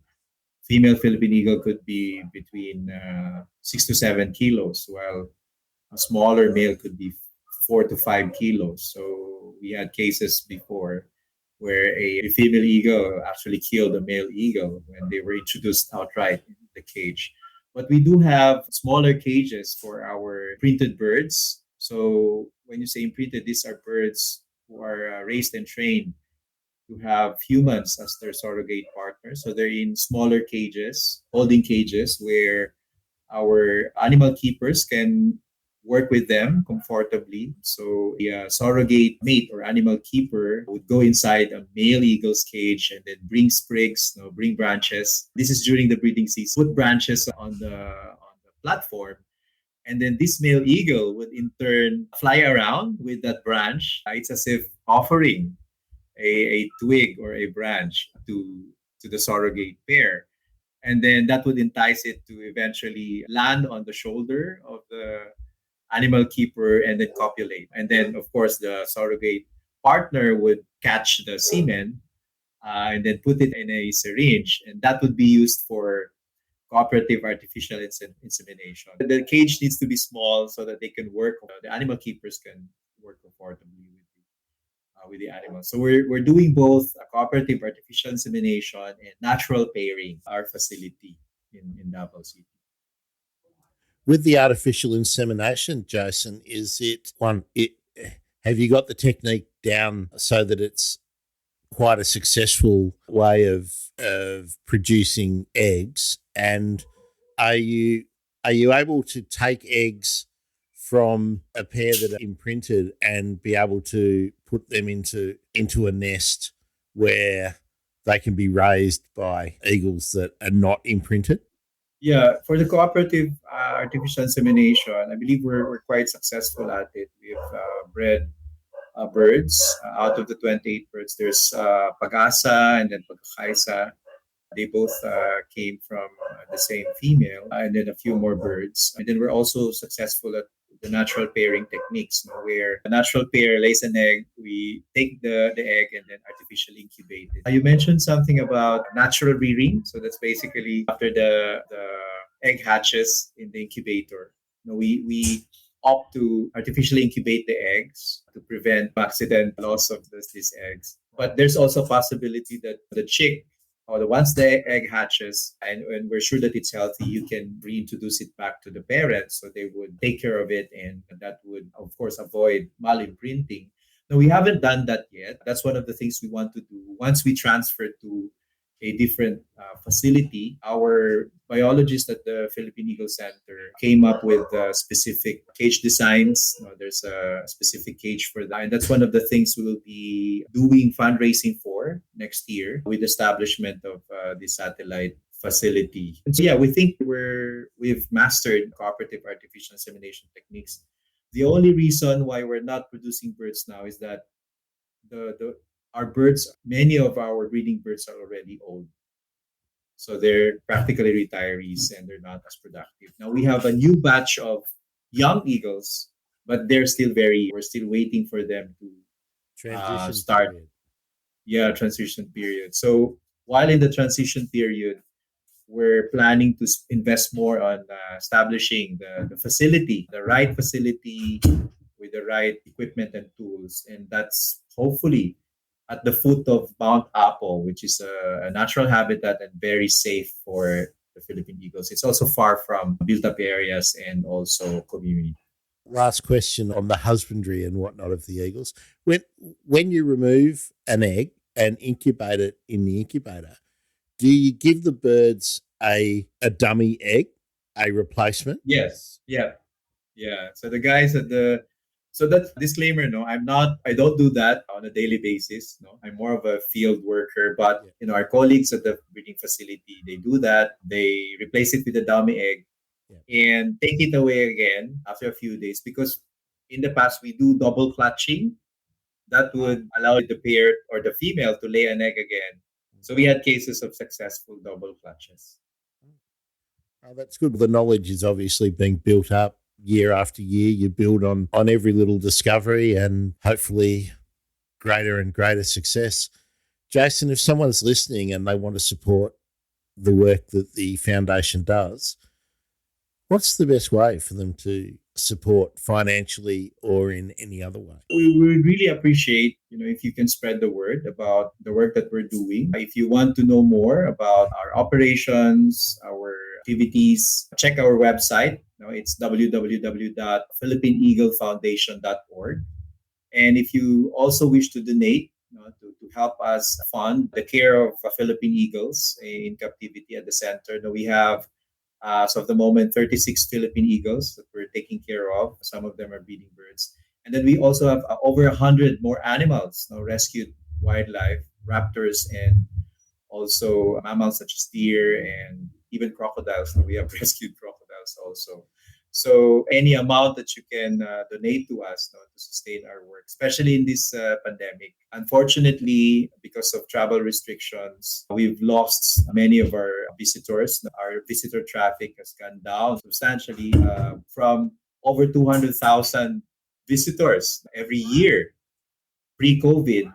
female Philippine eagle could be between 6 to 7 kilos, while a smaller male could be 4 to 5 kilos. So we had cases before where a female eagle actually killed a male eagle when they were introduced outright in the cage. But we do have smaller cages for our printed birds. So when you say imprinted, these are birds who are raised and trained to have humans as their surrogate partners. So they're in smaller cages, holding cages, where our animal keepers can work with them comfortably. So the surrogate mate or animal keeper would go inside a male eagle's cage and then bring sprigs, bring branches. This is during the breeding season. Put branches on the platform. And then this male eagle would in turn fly around with that branch. It's as if offering a twig or a branch to the surrogate pair, and then that would entice it to eventually land on the shoulder of the animal keeper and then copulate. And then, of course, the surrogate partner would catch the semen and then put it in a syringe, and that would be used for cooperative artificial insemination. The cage needs to be small so that they can work. The animal keepers can work comfortably with the animals. So we're doing both cooperative artificial insemination and natural pairing. Our facility in Davao City. With the artificial insemination, Jason, is it one? Have you got the technique down so that it's quite a successful way of producing eggs? And are you are you able to take eggs from a pair that are imprinted and be able to put them into a nest where they can be raised by eagles that are not imprinted? Yeah, for the cooperative artificial insemination, I believe we're quite successful at it. We've bred birds. Out of the 28 birds, there's Pagasa and then Pagkaisa. They both came from the same female, and then a few more birds. And then we're also successful at the natural pairing techniques, where a natural pair lays an egg, we take the egg and then artificially incubate it. You mentioned something about natural rearing. So that's basically after the egg hatches in the incubator. We opt to artificially incubate the eggs to prevent accident loss of these eggs. But there's also a possibility that the chick, or the once the egg hatches and we're sure that it's healthy, you can reintroduce it back to the parents, so they would take care of it, and that would of course avoid malimprinting. No, we haven't done that yet. That's one of the things we want to do once we transfer to a different facility. Our biologists at the Philippine Eagle Center came up with specific cage designs. There's a specific cage for that. And that's one of the things we will be doing fundraising for next year with establishment of the satellite facility. And so, yeah, we think we've mastered cooperative artificial insemination techniques. The only reason why we're not producing birds now is that the our birds, many of our breeding birds are already old. So they're practically retirees and they're not as productive. Now we have a new batch of young eagles, but we're still waiting for them to Transition start. period. Yeah, transition period. So while in the transition period, we're planning to invest more on establishing the facility, the right facility with the right equipment and tools. And that's hopefully at the foot of Mount Apple, which is a natural habitat and very safe for the Philippine eagles. It's also far from built up areas and also community. Last question on the husbandry and whatnot of the eagles. When you remove an egg and incubate it in the incubator, do you give the birds a dummy egg, a replacement? Yes. Yeah. Yeah. So the guys at the so that's disclaimer, no, I don't do that on a daily basis. No, I'm more of a field worker, but Yeah. our colleagues at the breeding facility, they do that. They replace it with a dummy egg Yeah. and take it away again after a few days, because in the past we do double clutching. That would allow the pair or the female to lay an egg again. So we had cases of successful double clutches. Oh, that's good. The knowledge is obviously being built up year after year. You build on every little discovery and hopefully greater and greater success. Jayson, if someone's listening and they want to support the work that the foundation does, what's the best way for them to support financially or in any other way? We would really appreciate, if you can spread the word about the work that we're doing. If you want to know more about our operations, our activities, check our website. It's www.philippineeaglefoundation.org. And if you also wish to donate, to help us fund the care of Philippine eagles in captivity at the center, we have so at the moment, 36 Philippine eagles that we're taking care of. Some of them are breeding birds. And then we also have over 100 more animals, rescued wildlife, raptors, and also mammals such as deer and even crocodiles. We have rescued crocodiles also. So any amount that you can donate to us, to sustain our work, especially in this pandemic. Unfortunately, because of travel restrictions, we've lost many of our visitors. Our visitor traffic has gone down substantially from over 200,000 visitors every year pre-COVID.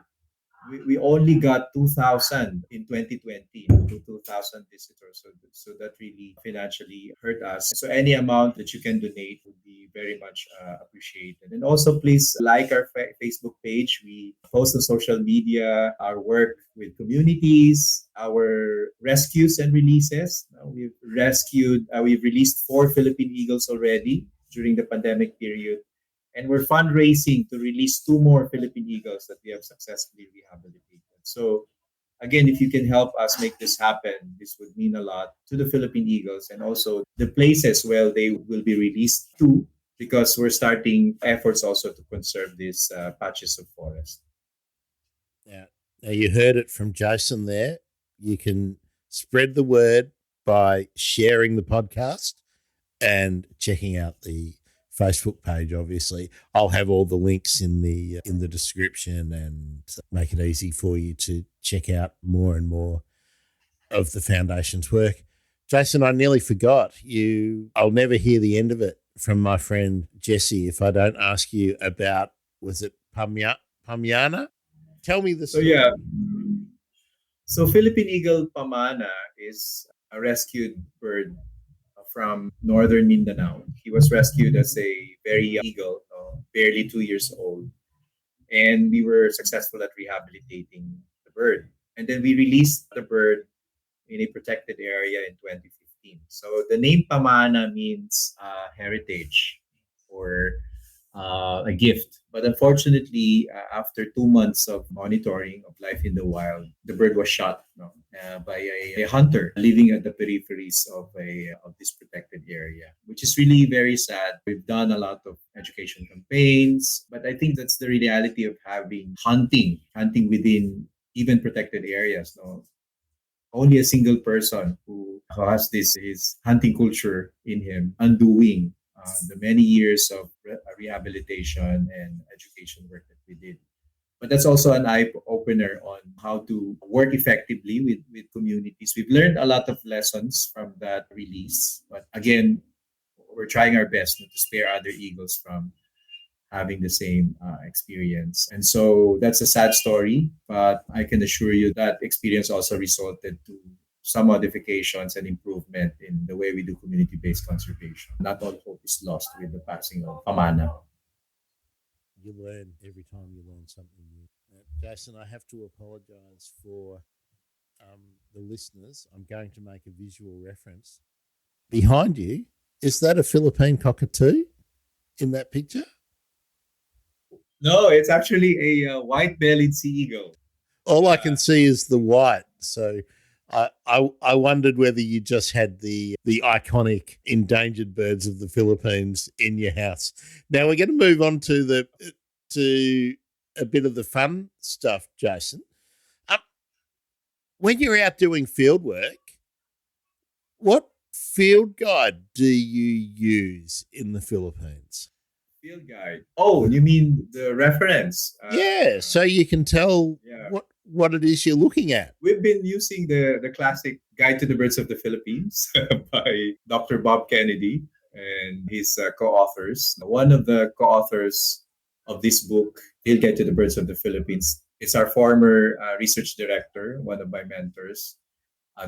We only got 2,000 in 2020, 2,000 visitors. So that really financially hurt us. So any amount that you can donate would be very much appreciated. And also, please like our Facebook page. We post on social media our work with communities, our rescues and releases. We've released 4 Philippine eagles already during the pandemic period. And we're fundraising to release 2 more Philippine eagles that we have successfully rehabilitated. So again, if you can help us make this happen, this would mean a lot to the Philippine eagles and also the places where they will be released to, because we're starting efforts also to conserve these patches of forest. Now, you heard it from Jayson there. You can spread the word by sharing the podcast and checking out the Facebook page. Obviously, I'll have all the links in the description and make it easy for you to check out more and more. of the foundation's work. Jayson, I nearly forgot you. I'll never hear the end of it from my friend Jesse if I don't ask you about, was it Pamiana? Tell me the So yeah, story. so Philippine Eagle Pamana is a rescued bird from northern Mindanao. He was rescued as a very young eagle, barely 2 years old, and we were successful at rehabilitating the bird. And then we released the bird in a protected area in 2015. So the name Pamana means heritage or a gift. But unfortunately, after 2 months of monitoring of life in the wild, the bird was shot, by a hunter living at the peripheries of this protected area, which is really very sad. We've done a lot of education campaigns, but I think that's the reality of having hunting within even protected areas. No, only a single person who has this his hunting culture in him, undoing the many years of rehabilitation and education work that we did. But that's also an eye opener on how to work effectively with communities. We've learned a lot of lessons from that release. But again, we're trying our best not to spare other eagles from having the same experience. And so that's a sad story, but I can assure you that experience also resulted to some modifications and improvement in the way we do community-based conservation. Not all hope is lost with the passing of Pamana. You learn every time you learn something new. Jayson, I have to apologize for the listeners. I'm going to make a visual reference. Behind you, is that a Philippine cockatoo in that picture? No, it's actually a white-bellied sea eagle. All I Yeah. can see is the white. So I wondered whether you just had the iconic endangered birds of the Philippines in your house. Now we're going to move on to a bit of the fun stuff, Jayson. Um, when you're out doing field work, what field guide do you use in the Philippines? Field guide. Oh, you mean the reference? Yeah, so you can tell Yeah. what it is you're looking at. We've been using the classic Guide to the Birds of the Philippines by Dr. Bob Kennedy and his co-authors. One of the co-authors of this book, Field Guide to the Birds of the Philippines, is our former research director, one of my mentors,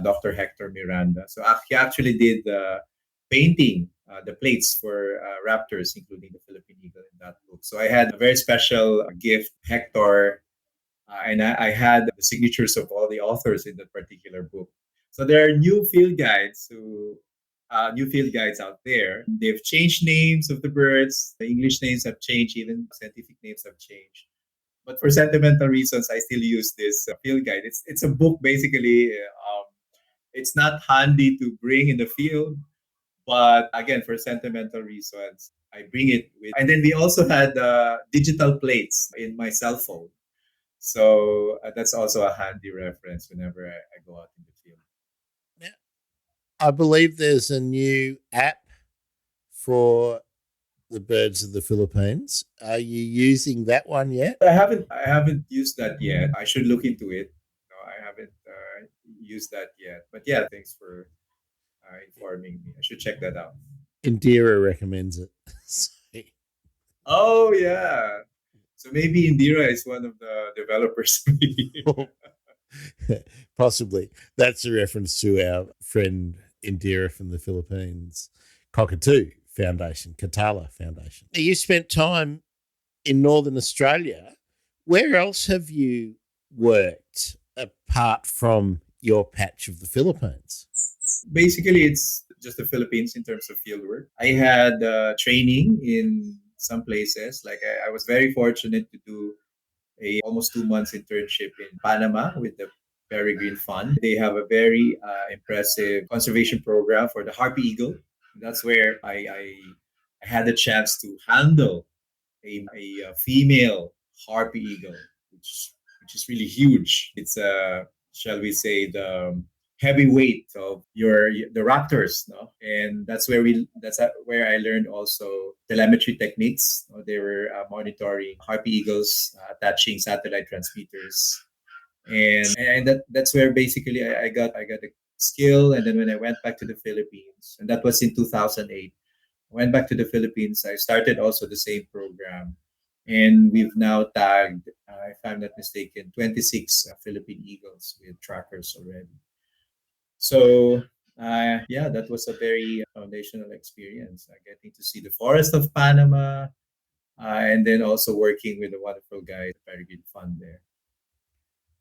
Dr. Hector Miranda. So he actually did the painting, the plates for raptors, including the Philippine Eagle in that book. So I had a very special gift. Hector and I had the signatures of all the authors in that particular book. So there are new field guides out there. They've changed names of the birds. The English names have changed, even scientific names have changed. But for sentimental reasons, I still use this field guide. It's a book basically. It's not handy to bring in the field, but again, for sentimental reasons, I bring it with. And then we also had digital plates in my cell phone. So that's also a handy reference whenever I go out in the field. Now, I believe there's a new app for the birds of the Philippines. Are you using that one yet? I haven't used that yet. I should look into it. No, I haven't used that yet. But yeah, thanks for informing me. I should check that out. Indira recommends it. Oh yeah. So maybe Indira is one of the developers. Possibly. That's a reference to our friend Indira from the Philippines Cockatoo Foundation, Katala Foundation. You spent time in Northern Australia. Where else have you worked apart from your patch of the Philippines? Basically, it's just the Philippines in terms of fieldwork. I had training in some places. Like I was very fortunate to do a almost 2 months internship in Panama with the Peregrine Fund. They have a very impressive conservation program for the harpy eagle. That's where I had the chance to handle a female harpy eagle, which which is really huge. It's shall we say the heavyweight of the raptors, no? And that's where I learned also telemetry techniques. They were monitoring harpy eagles, attaching satellite transmitters And that's where basically I got a skill. And then when I went back to the Philippines, and that was in 2008, I went back to the Philippines. I started also the same program, and we've now tagged, if I'm not mistaken, 26 Philippine Eagles with trackers already. So yeah, that was a very foundational experience, getting to see the forest of Panama, and then also working with the wonderful guys. Very good fun there.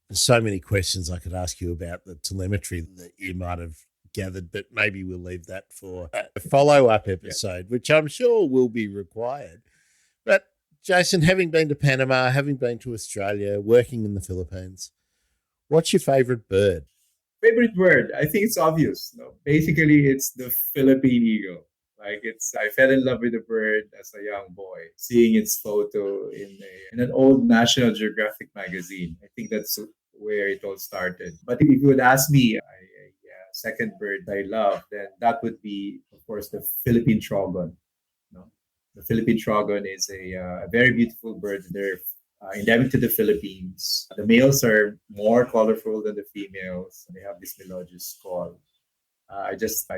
There's so many questions I could ask you about the telemetry that you might have gathered, but maybe we'll leave that for a follow up Yeah. episode, which I'm sure will be required. But Jayson, having been to Panama, having been to Australia, working in the Philippines, what's your favorite bird? Favorite bird? I think it's obvious. No, basically, it's the Philippine eagle. Like I fell in love with the bird as a young boy, seeing its photo in an old National Geographic magazine. I think that's where it all started. But if you would ask me, second bird I love, then that would be, of course, the Philippine trogon. No? The Philippine trogon is a very beautiful bird. They're endemic to the Philippines. The males are more colorful than the females. They have this melodious call. I just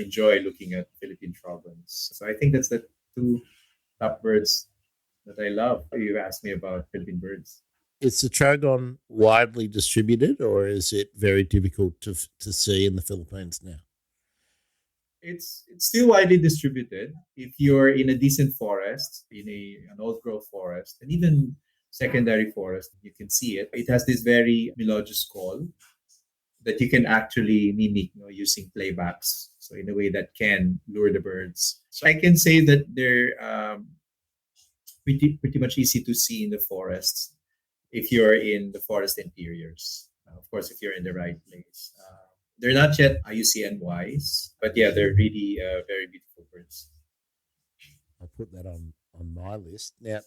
enjoy looking at Philippine trogons. So I think that's the two top birds that I love. You asked me about Philippine birds. Is the trogon widely distributed, or is it very difficult to see in the Philippines now? It's still widely distributed. If you're in a decent forest, in an old growth forest, and even secondary forest, you can see it. It has this very melodious call that you can actually mimic, using playbacks. So in a way that can lure the birds. So I can say that they're pretty much easy to see in the forests if you're in the forest interiors. Of course, if you're in the right place. They're not yet IUCN-wise, but yeah, they're really very beautiful birds. I'll put that on my list. Now,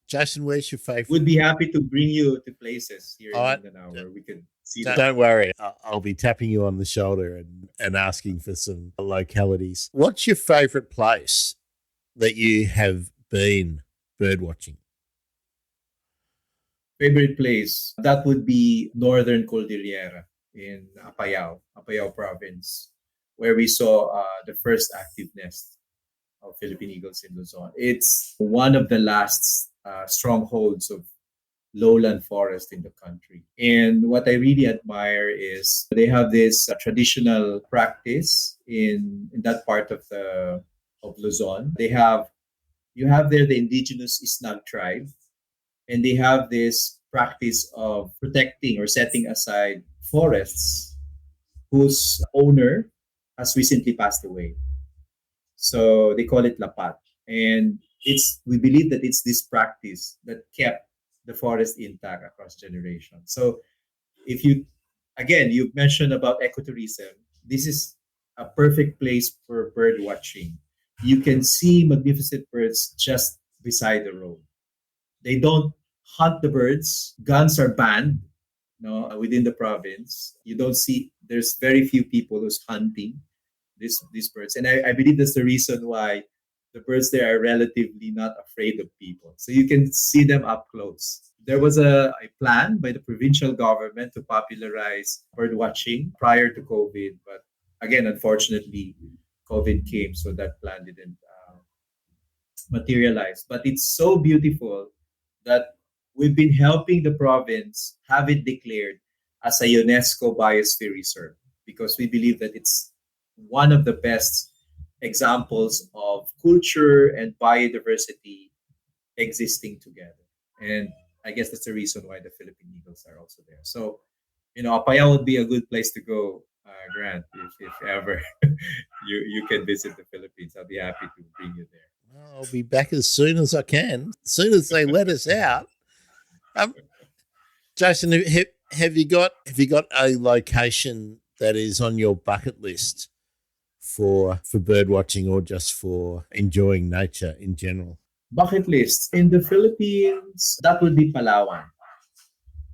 Jayson, where's your favorite? Would be happy to bring you to places here in I, Mindanao where we could see don't, them. don't worry. I'll be tapping you on the shoulder and asking for some localities. What's your favorite place that you have been bird watching? Favorite place, that would be Northern Cordillera in Apayao province, where we saw the first active nest of Philippine eagles in Luzon. It's one of the last strongholds of lowland forest in the country. And what I really admire is they have this traditional practice in that part of Luzon. You have there the indigenous Isnag tribe, and they have this practice of protecting or setting aside forests whose owner has recently passed away. So they call it lapat. And we believe that it's this practice that kept the forest intact across generations. So if you again you mentioned about ecotourism, this is a perfect place for bird watching. You can see magnificent birds just beside the road. They don't hunt the birds. Guns are banned, within the province. You don't see. There's very few people who's hunting these birds, and I believe that's the reason why the birds there are relatively not afraid of people. So you can see them up close. There was a plan by the provincial government to popularize bird watching prior to COVID, but again, unfortunately, COVID came, so that plan didn't materialize. But it's so beautiful that we've been helping the province have it declared as a UNESCO Biosphere Reserve because we believe that it's one of the best examples of culture and biodiversity existing together. And I guess that's the reason why the Philippine Eagles are also there. So, Apaya would be a good place to go, Grant, if ever you can visit the Philippines. I'll be happy to bring you there. I'll be back as soon as I can, as soon as they let us out. Jayson, have you got a location that is on your bucket list for bird watching or just for enjoying nature in general? Bucket list in the Philippines, that would be Palawan.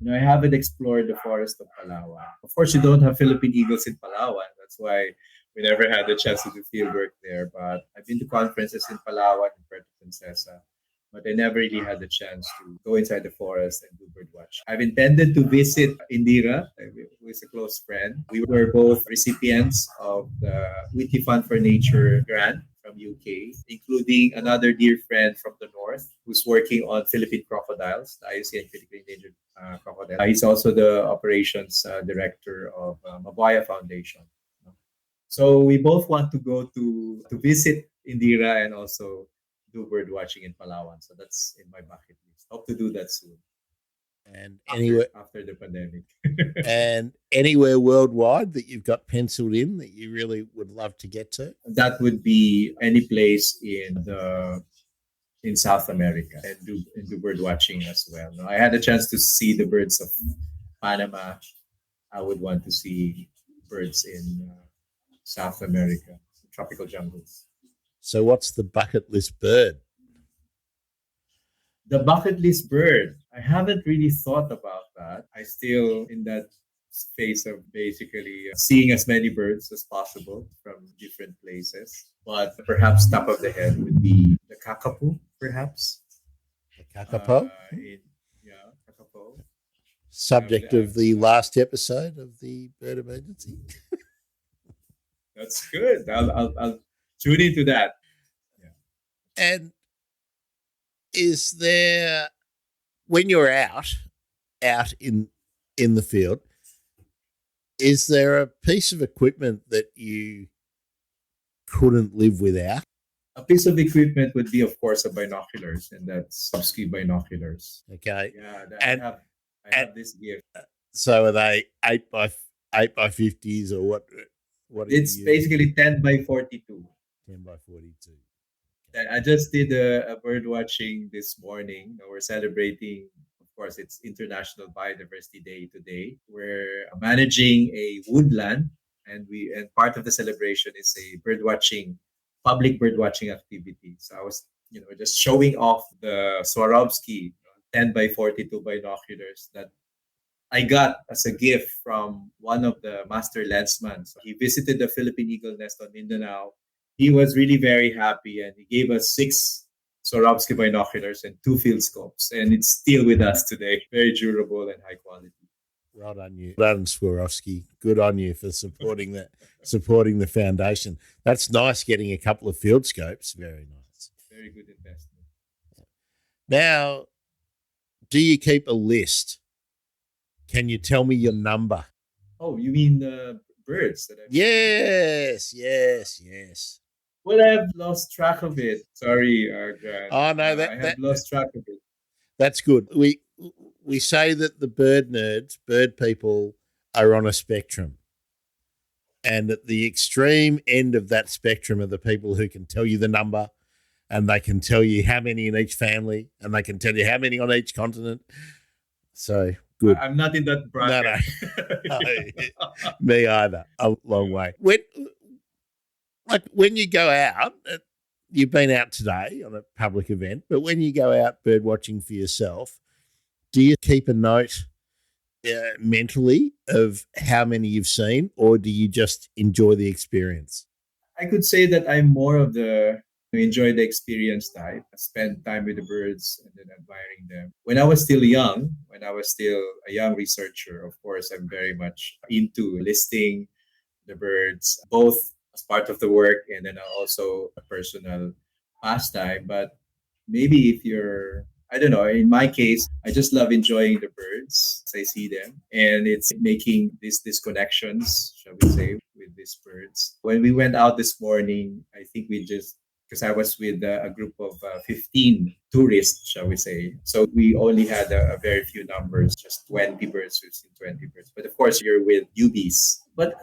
I haven't explored the forest of Palawan. Of course, you don't have Philippine eagles in Palawan. That's why we never had the chance to do field work there. But I've been to conferences in Palawan and Puerto Princesa. but I never really had the chance to go inside the forest and do bird watch. I've intended to visit Indira, who is a close friend. We were both recipients of the Witty Fund for Nature grant from UK, including another dear friend from the north who's working on Philippine crocodiles, the IUCN critically endangered crocodile. He's also the operations director of Mabaya Foundation. So we both want to go to visit Indira and also do bird watching in Palawan. So that's in my bucket list. Hope to do that soon. And After the pandemic. and anywhere worldwide that you've got penciled in that you really would love to get to? That would be any place in South America and do bird watching as well. No, I had a chance to see the birds of Panama. I would want to see birds in South America, tropical jungles. So, what's the bucket list bird? The bucket list bird. I haven't really thought about that. I still in that space of basically seeing as many birds as possible from different places. But perhaps top of the head would be the kakapo, perhaps. The kakapo? Yeah, kakapo. Subject of the last episode of the bird emergency. That's good. I'll tune into that. Yeah. And is there, when you're out in the field, is there a piece of equipment that you couldn't live without? A piece of equipment would be, of course, binoculars, and that's Swarovski binoculars. Okay. Yeah, I have this gift. So are they 8x50s or what? What it's basically 10x42. 10x42. I just did a bird watching this morning. We're celebrating, of course, it's International Biodiversity Day today. We're managing a woodland, and part of the celebration is a public bird watching activity. So I was, just showing off the Swarovski 10x42 binoculars that I got as a gift from one of the master lensmen. So he visited the Philippine Eagle Nest on Mindinao. He was really very happy, and he gave us 6 Swarovski binoculars and 2 field scopes, and it's still with us today. Very durable and high quality. Well done, you. Well done, Swarovski. Good on you for supporting the foundation. That's nice, getting a couple of field scopes. Very nice. Very good investment. Now, do you keep a list? Can you tell me your number? Oh, you mean the birds that I've Yes. Well, I've lost track of it. Sorry, Grant. Oh no, I have lost track of it. That's good. We say that the bird nerds, bird people, are on a spectrum, and at the extreme end of that spectrum are the people who can tell you the number, and they can tell you how many in each family, and they can tell you how many on each continent. So good. I'm not in that bracket. No. Me either. A long way. When you go out, you've been out today on a public event, but when you go out bird watching for yourself, do you keep a note mentally of how many you've seen, or do you just enjoy the experience? I could say that I'm more of the enjoy the experience type. I spend time with the birds and then admiring them. When I was still young, when I was still a young researcher, of course, I'm very much into listing the birds, both as part of the work and then also a personal pastime. But maybe if you're, I don't know, in my case, I just love enjoying the birds as I see them. And it's making these connections, shall we say, with these birds. When we went out this morning, I think because I was with a group of 15 tourists, shall we say. So we only had a very few numbers, just 20 birds. We've seen 20 birds. But of course, you're with newbies. But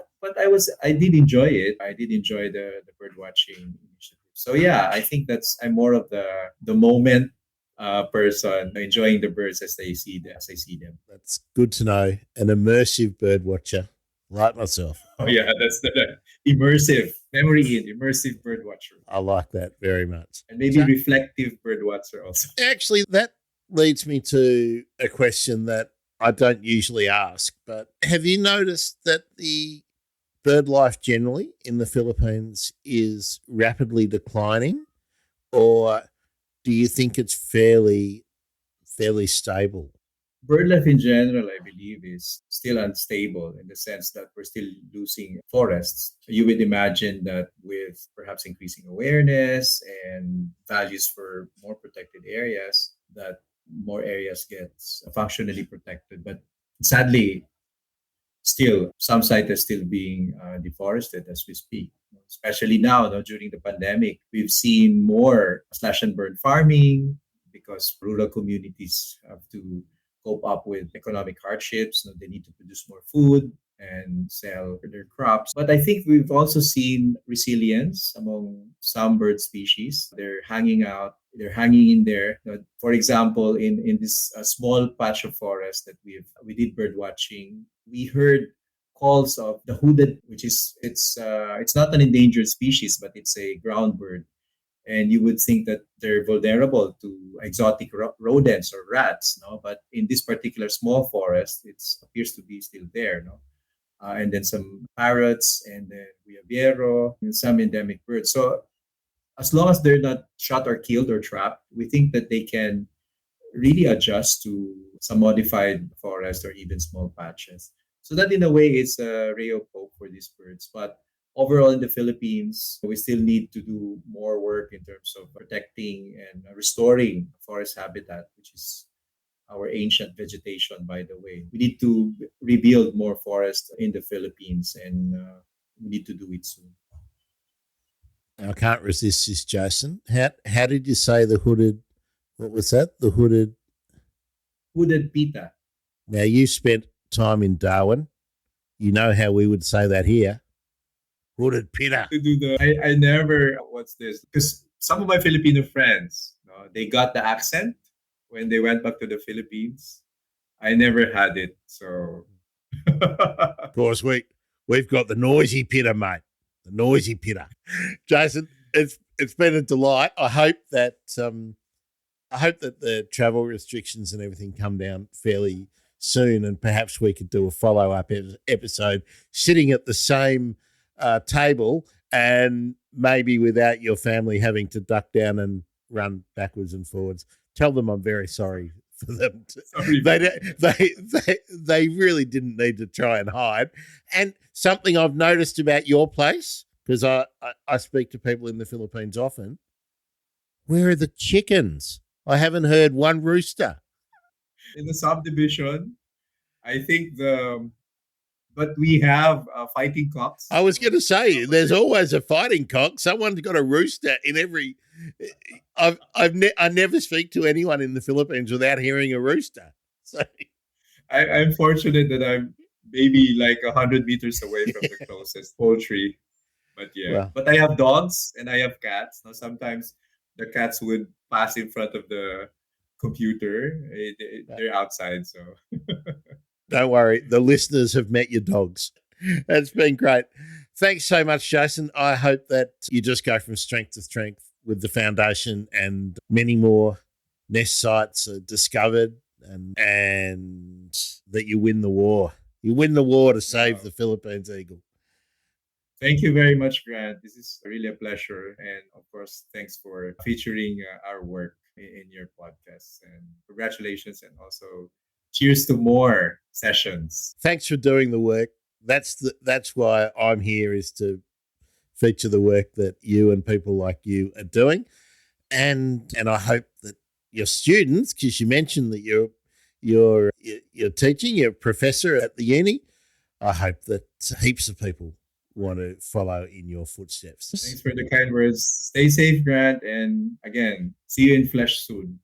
I did enjoy it. I did enjoy the bird watching initiative. So yeah, I think I'm more of the moment person, enjoying the birds as I see them. That's good to know. An immersive bird watcher, like myself. Oh yeah, that's the immersive immersive bird watcher. I like that very much. And maybe reflective bird watcher also. Actually, that leads me to a question that I don't usually ask, but have you noticed that the bird life generally in the Philippines is rapidly declining, or do you think it's fairly stable? Bird life in general, I believe, is still unstable in the sense that we're still losing forests. You would imagine that with perhaps increasing awareness and values for more protected areas, that more areas get functionally protected. But sadly, still some sites are still being deforested as we speak, especially now, no, during the pandemic we've seen more slash and burn farming because rural communities have to cope up with economic hardships. No, they need to produce more food and sell their crops. But I think we've also seen resilience among some bird species. They're hanging out, they're hanging in there. For example, in this small patch of forest that we did bird watching, we heard calls of the hooded, which is it's not an endangered species, but it's a ground bird. And you would think that they're vulnerable to exotic rodents or rats, no? But in this particular small forest, it appears to be still there, no? And then some parrots, and then guayabero, and some endemic birds. So as long as they're not shot or killed or trapped, we think that they can really adjust to some modified forest or even small patches. So that in a way is a ray of hope for these birds. But overall in the Philippines, we still need to do more work in terms of protecting and restoring forest habitat, which is our ancient vegetation, by the way. We need to rebuild more forests in the Philippines, and we need to do it soon. I can't resist this, Jason. How did you say the hooded? What was that? The hooded. Hooded pita. Now you spent time in Darwin. You know how we would say that here. Hooded pitta. To do I never, what's this? Because some of my Filipino friends, they got the accent when they went back to the Philippines. I never had it, so. Of course, we've got the noisy pitta, mate. The noisy pitta. Jason, it's been a delight. I hope that the travel restrictions and everything come down fairly soon, and perhaps we could do a follow-up episode sitting at the same table, and maybe without your family having to duck down and run backwards and forwards. Tell them I'm very sorry for them. They really didn't need to try and hide. And something I've noticed about your place, because I speak to people in the Philippines often, where are the chickens? I haven't heard one rooster. In the subdivision, I think but we have fighting cocks. I was going to say, there's always a fighting cock. Someone's got a rooster in every. I never speak to anyone in the Philippines without hearing a rooster. So I'm fortunate that I'm maybe like 100 meters away from the closest poultry. But yeah, well, but I have dogs and I have cats. Now sometimes the cats would pass in front of the computer. They're outside, so. Don't worry, the listeners have met your dogs. That's been great. Thanks so much, Jason. I hope that you just go from strength to strength with the foundation, and many more nest sites are discovered, and that you win the war. You win the war to save the Philippines eagle. Thank you very much, Grant. This is really a pleasure. And of course, thanks for featuring our work in your podcast. And congratulations, and also cheers to more sessions. Thanks for doing the work. That's why I'm here, is to feature the work that you and people like you are doing. And I hope that your students, because you mentioned that you're teaching, you're a professor at the uni, I hope that heaps of people want to follow in your footsteps. Thanks for the kind words. Stay safe, Grant, and again, see you in flesh soon.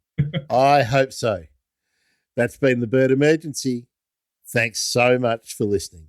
I hope so. That's been the Bird Emergency. Thanks so much for listening.